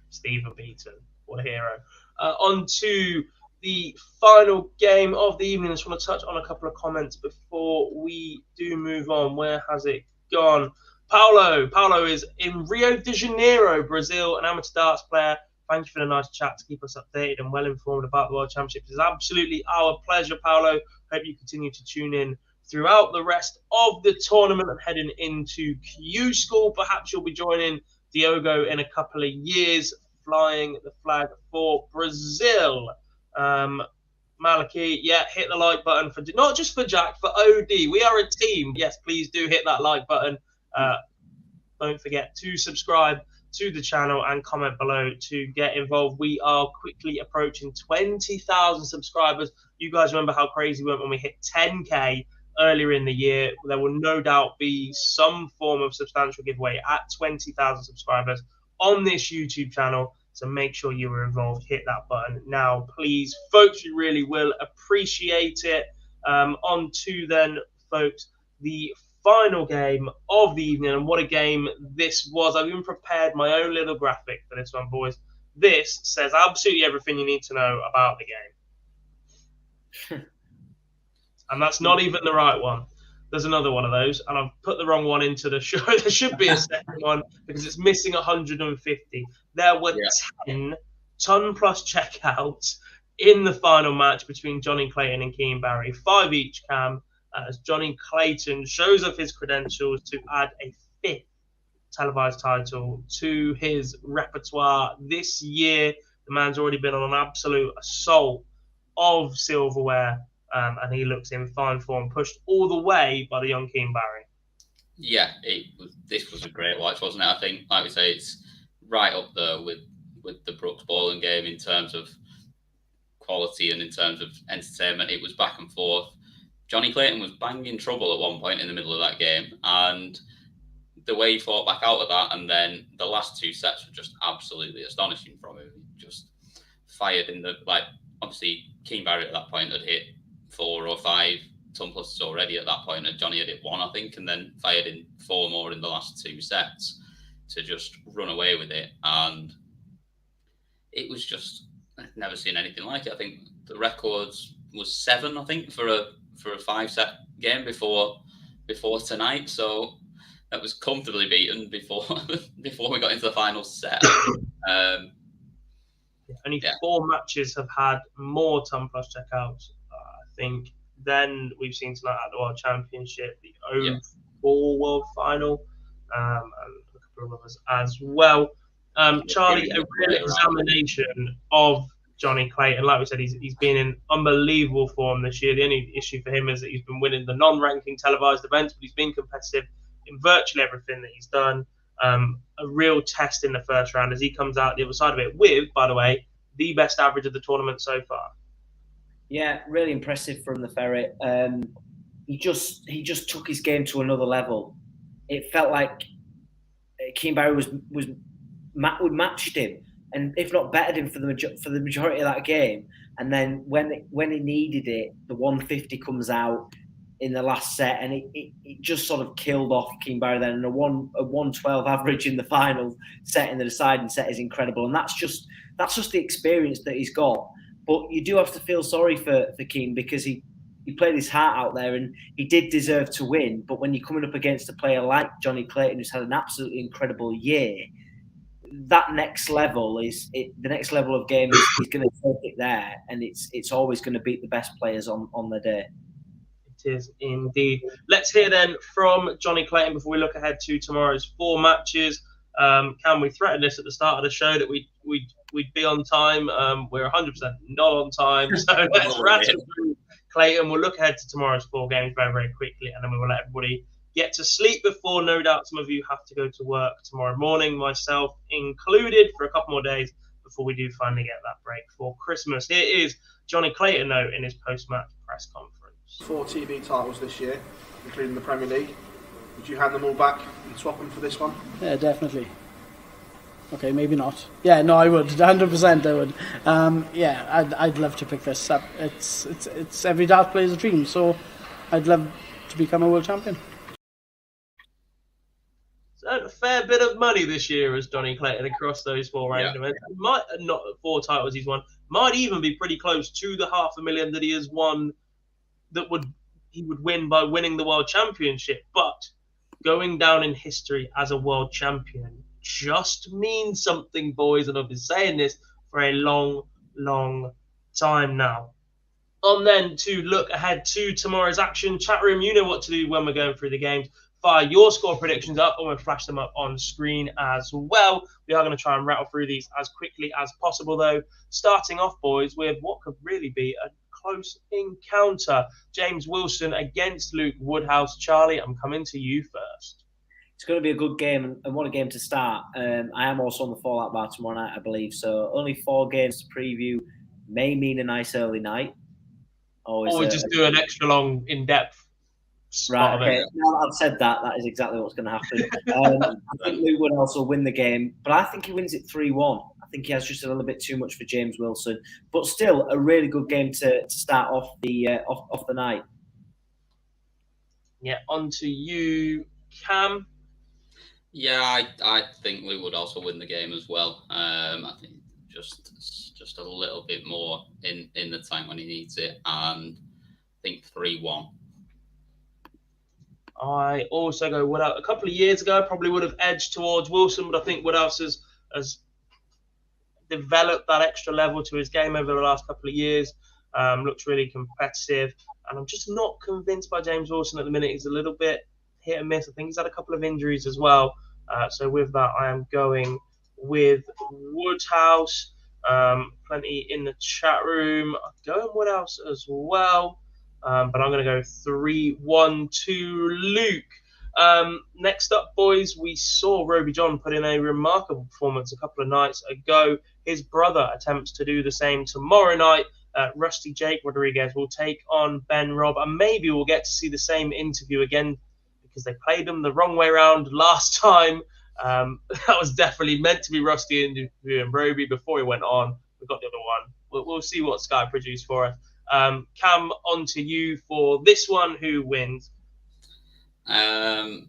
Steve Beaton. What a hero. On to the final game of the evening. I just want to touch on a couple of comments before we do move on. Where has it gone? Paulo is in Rio de Janeiro, Brazil, an amateur darts player. Thank you for the nice chat to keep us updated and well informed about the World Championships. It's absolutely our pleasure, Paulo. Hope you continue to tune in throughout the rest of the tournament and heading into Q School. Perhaps you'll be joining Diogo in a couple of years, flying the flag for Brazil. Maliki, yeah, hit the like button for not just for Jack, for OD. We are a team. Yes, please do hit that like button. Don't forget to subscribe to the channel and comment below to get involved. We are quickly approaching 20,000 subscribers. You guys remember how crazy we went when we hit 10K earlier in the year. There will no doubt be some form of substantial giveaway at 20,000 subscribers on this YouTube channel. So make sure you are involved. Hit that button now, please, folks. You really will appreciate it. On to then, folks, the final game of the evening, and what a game this was. I've even prepared my own little graphic for this one, boys. This says absolutely everything you need to know about the game. And that's not even the right one. there's another one of those, and I've put the wrong one into the show. There should be a second one because it's missing 150. There were 10 ton plus checkouts in the final match between Johnny Clayton and Keane Barry, 5 each, Cam, as Johnny Clayton shows off his credentials to add a 5th televised title to his repertoire this year. The man's already been on an absolute assault of silverware, and he looks in fine form, pushed all the way by the young Keane Barry. Yeah, this was a great watch, wasn't it? I think, like we say, it's right up there with the Brooks Bowling game in terms of quality and in terms of entertainment. It was back and forth. Johnny Clayton was banging trouble at one point in the middle of that game, and the way he fought back out of that, and then the last 2 sets were just absolutely astonishing from him. He just fired in the, like, obviously Keane Barry at that point had hit 4 or 5 ton pluses already at that point, and Johnny had hit 1, I think, and then fired in 4 more in the last 2 sets to just run away with it. And it was just, I've never seen anything like it. I think the records was 7, I think, for a 5-set game before tonight. So that was comfortably beaten before we got into the final set. Only 4 matches have had more ton plus checkouts, I think, than we've seen tonight at the World Championship, the 04 World Final, and a couple of others as well. Charlie, a real examination of Johnny Clayton. Like we said, he's been in unbelievable form this year. The only issue for him is that he's been winning the non-ranking televised events, but he's been competitive in virtually everything that he's done. A real test in the first round as he comes out the other side of it with, by the way, the best average of the tournament so far. Yeah, really impressive from the Ferret. He just took his game to another level. It felt like Keane Barry matched him, and if not bettered him for the majority of that game. And then when he needed it, the 150 comes out in the last set, and it just sort of killed off Keane Barry then. And a 112 average in the final set in the deciding set is incredible, and that's just the experience that he's got. But you do have to feel sorry for Keane, because he played his heart out there and he did deserve to win. But when you're coming up against a player like Johnny Clayton, who's had an absolutely incredible year, that next level the next level of game is going to take it there, and it's always going to beat the best players on their day. It is indeed. Let's hear then from Johnny Clayton before we look ahead to tomorrow's 4 matches. Can we threaten this at the start of the show that we'd be on time? We're 100% not on time, so let's rattle through Clayton. We'll look ahead to tomorrow's 4 games very, very quickly, and then we will let everybody get to sleep before, no doubt, some of you have to go to work tomorrow morning, myself included, for a couple more days before we do finally get that break for Christmas. Here is Johnny Clayton, though, in his post-match press conference. 4 TV titles this year, including the Premier League. Would you hand them all back and swap them for this one? Yeah, definitely. Okay, maybe not. Yeah, no, I would. 100% I would. Yeah, I'd love to pick this up. It's every dart player's dream, so I'd love to become a world champion. So a fair bit of money this year as Johnny Clayton across those 4 round events. Might not 4 titles he's won. Might even be pretty close to the $500,000 that he has won. He would win by winning the World Championship, but going down in history as a world champion just means something, boys, and I've been saying this for a long, long time now. On then to look ahead to tomorrow's action. Chat room, you know what to do when we're going through the games. Fire your score predictions up, and we'll flash them up on screen as well. We are going to try and rattle through these as quickly as possible, though. Starting off, boys, with what could really be a close encounter. James Wilson against Luke Woodhouse. Charlie, I'm coming to you first. It's going to be a good game, and what a game to start. I am also on the Fallout bar tomorrow night, I believe, so only 4 games to preview may mean a nice early night. Or just do an extra long, in-depth Right, okay. Now that I've said that, that is exactly what's going to happen. I think Luke would also win the game, but I think he wins it 3-1. I think he has just a little bit too much for James Wilson, but still a really good game to start off the off the night. Yeah, on to you, Cam. Yeah, I think Luke would also win the game as well. I think just a little bit more in the time when he needs it, and I think 3-1. I also go Woodhouse. A couple of years ago, I probably would have edged towards Wilson, but I think Woodhouse has developed that extra level to his game over the last couple of years. Looks really competitive, and I'm just not convinced by James Wilson at the minute. He's a little bit hit and miss. I think he's had a couple of injuries as well. So with that, I am going with Woodhouse. Plenty in the chat room. I'm going Woodhouse as well. But I'm going to go 3-1 to Luke. Next up, boys, we saw Roby John put in a remarkable performance a couple of nights ago. His brother attempts to do the same tomorrow night. Rusty Jake Rodriguez will take on Ben Robb, and maybe we'll get to see the same interview again because they played them the wrong way around last time. That was definitely meant to be Rusty interviewing Roby before he went on. We got the other one. We'll see what Sky produced for us. Cam, on to you for this one. Who wins? I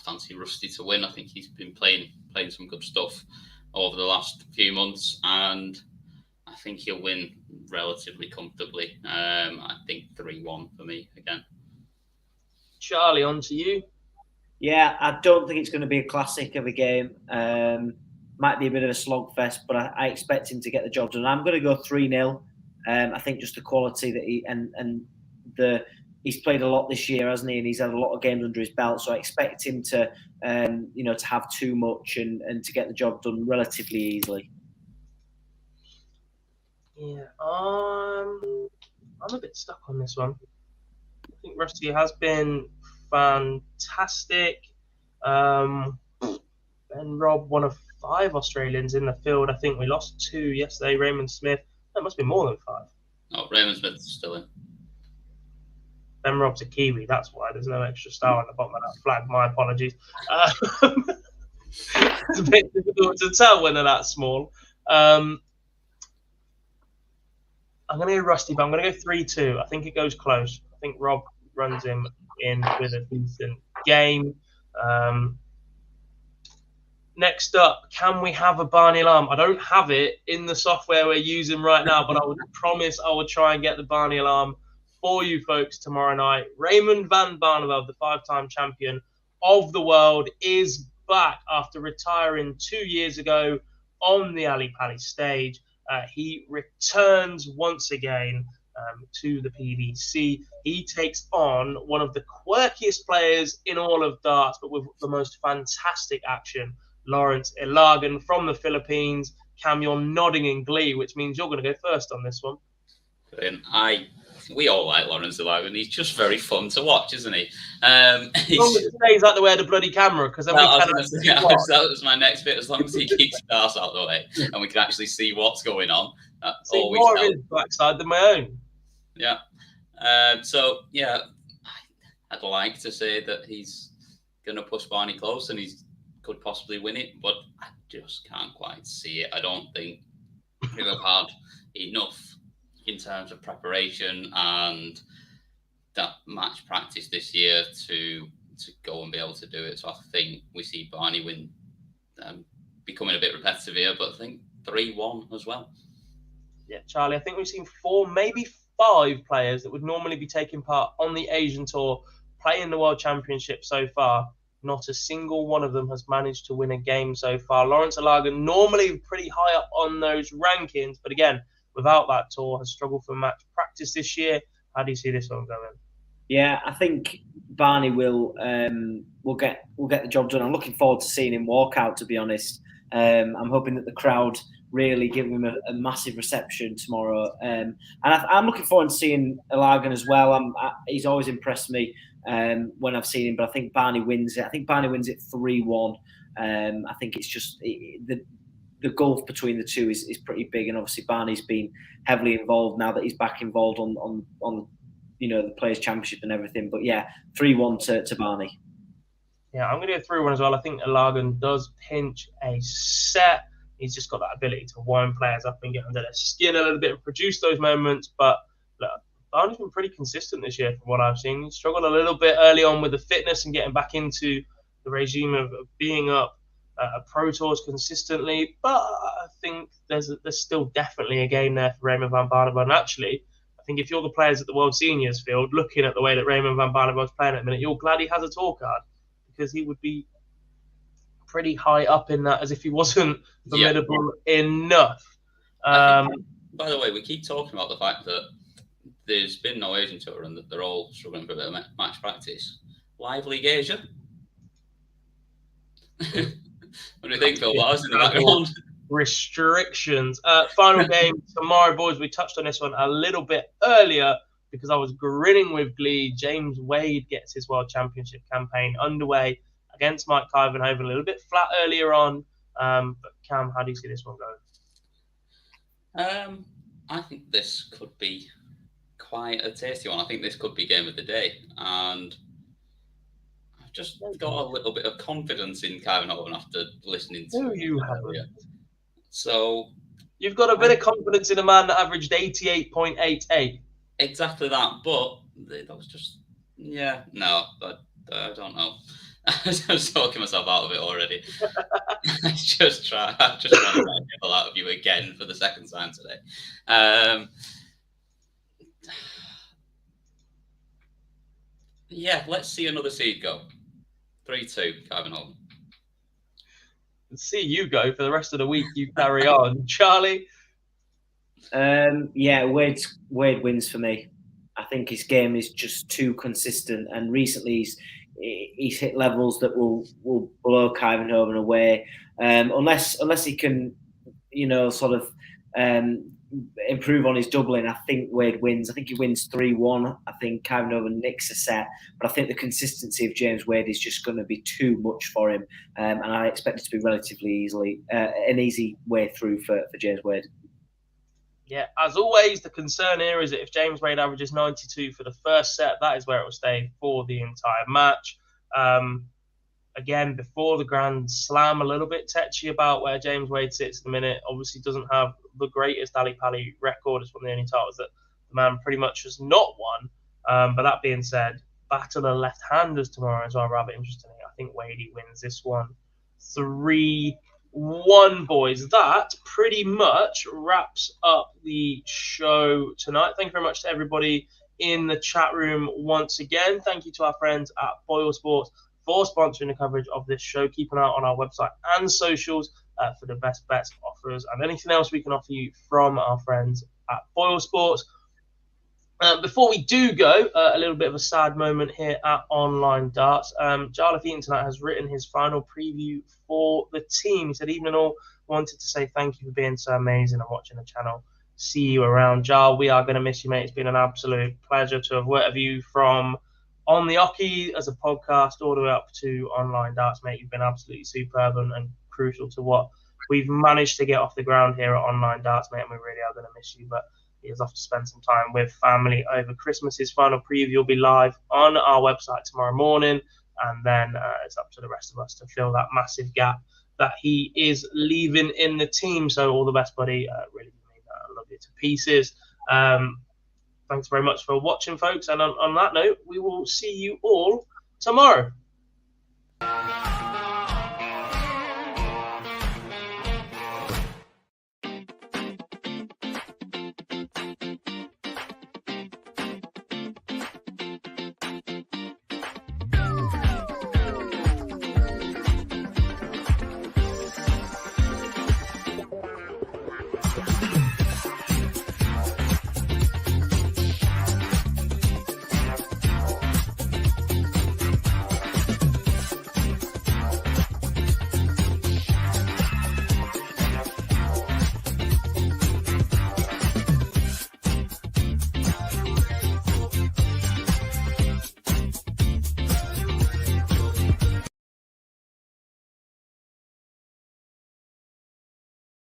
fancy Rusty to win. I think he's been playing some good stuff over the last few months, and I think he'll win relatively comfortably. I think 3-1 for me again. Charlie, on to you. Yeah, I don't think it's going to be a classic of a game. Might be a bit of a slogfest, but I expect him to get the job done. I'm going to go 3-0. I think just the quality that he's played a lot this year, hasn't he? And he's had a lot of games under his belt, so I expect him to to have too much and to get the job done relatively easily. Yeah, I'm a bit stuck on this one. I think Rusty has been fantastic. Ben Robb, one of 5 Australians in the field. I think we lost 2 yesterday. Raymond Smith. That must be more than 5. Oh, Raymond Smith's still in. Ben Robb's a Kiwi. That's why there's no extra star on the bottom of that flag. My apologies. It's a bit difficult to tell when they're that small. I'm going to go Rusty, but I'm going to go 3-2. I think it goes close. I think Robb runs him in with a decent game. Next up, can we have a Barney alarm? I don't have it in the software we're using right now, but I would promise I will try and get the Barney alarm for you folks tomorrow night. Raymond van Barneveld, the 5-time champion of the world, is back after retiring 2 years ago on the Ali Pali stage. He returns once again to the PDC. He takes on one of the quirkiest players in all of darts, but with the most fantastic action, Lawrence Ilagan from the Philippines. Cam, you're nodding in glee, which means you're going to go first on this one. We all like Lawrence Ilagan. He's just very fun to watch, isn't he? As long as he stays out the way of the bloody camera, because then that was my next bit. As long as he keeps his arse out the way and we can actually see what's going on, that's always more of his backside than my own. Yeah. I'd like to say that he's going to push Barney close and he could possibly win it, but I just can't quite see it. I don't think he'll have had enough in terms of preparation and that match practice this year to go and be able to do it. So I think we see Barney win, becoming a bit repetitive here, but I think 3-1 as well. Yeah, Charlie, I think we've seen 4, maybe 5 players that would normally be taking part on the Asian Tour play in the World Championship so far. Not a single one of them has managed to win a game so far. Lawrence Ilagan, normally pretty high up on those rankings, but again, without that tour, has struggled for match practice this year. How do you see this one going? Yeah, I think Barney will get the job done. I'm looking forward to seeing him walk out, to be honest. I'm hoping that the crowd really give him a massive reception tomorrow. And I'm looking forward to seeing Ilagan as well. He's always impressed me when I've seen him, but I think Barney wins it. I think Barney wins it 3-1. I think it's just the gulf between the two is pretty big, and obviously Barney's been heavily involved now that he's back involved on the Players' Championship and everything. But yeah, 3-1 to Barney. Yeah, I'm going to go 3-1 as well. I think Ilagan does pinch a set. He's just got that ability to wind players up and get under their skin a little bit and produce those moments. But look, Barney's been pretty consistent this year from what I've seen. He struggled a little bit early on with the fitness and getting back into the regime of being up Pro Tours consistently. But I think there's still definitely a game there for Raymond van Barneveld. And actually, I think if you're the players at the World Seniors field, looking at the way that Raymond van Barnevelt's playing at the minute, you're glad he has a tour card, because he would be pretty high up in that as if he wasn't formidable enough. By the way, we keep talking about the fact that there's been no Asian tour and that they're all struggling for a bit of match practice. Live League Asia? What do you think, Phil? What else in the background? Restrictions. Final game tomorrow, boys. We touched on this one a little bit earlier because I was grinning with glee. James Wade gets his World Championship campaign underway against Mike Ivanhoven. A little bit flat earlier on. But Cam, how do you see this one going? I think this could be quite a tasty one. I think this could be game of the day. And I've just got a little bit of confidence in Ivanhoven after listening to you earlier. So you've got a bit of confidence in a man that averaged 88.88. Exactly that, but that was just I don't know. I'm just talking myself out of it already. I just want to get the out of you again for the second time today. Let's see another seed go. 3-2, Ivanhoven. See you go for the rest of the week. You carry on, Charlie. Wade wins for me. I think his game is just too consistent, and recently he's hit levels that will blow Ivanhoven away. Unless he can, improve on his doubling. I think Wade wins. I think he wins 3-1. I think Ivanhoven nicks a set, but I think the consistency of James Wade is just going to be too much for him, and I expect it to be relatively an easy way through for James Wade. Yeah, as always, the concern here is that if James Wade averages 92 for the first set, that is where it will stay for the entire match. Again, before the Grand Slam, a little bit tetchy about where James Wade sits at the minute. Obviously doesn't have the greatest Ali Pali record. It's one of the only titles that the man pretty much has not won. But that being said, battle of left-handers tomorrow as well, rather interestingly. I think Wadey wins this one 3-1, boys. That pretty much wraps up the show tonight. Thank you very much to everybody in the chat room once again. Thank you to our friends at BoyleSports for sponsoring the coverage of this show. Keep an eye on our website and socials for the best bets, offers, and anything else we can offer you from our friends at BoyleSports. Before we do go, a little bit of a sad moment here at Online Darts. Jarlath Eaton tonight has written his final preview for the team. He said, "Evening all, wanted to say thank you for being so amazing and watching the channel. See you around, Jar. We are going to miss you, mate. It's been an absolute pleasure to have worked with you from On the Ocky as a podcast all the way up to Online Darts, mate. You've been absolutely superb and crucial to what we've managed to get off the ground here at Online Darts, mate, and we really are going to miss you. But he is off to spend some time with family over Christmas. His final preview will be live on our website tomorrow morning, and then it's up to the rest of us to fill that massive gap that he is leaving in the team. So all the best, buddy. Really mean that. I love you to pieces. Thanks very much for watching, folks. And on that note, we will see you all tomorrow.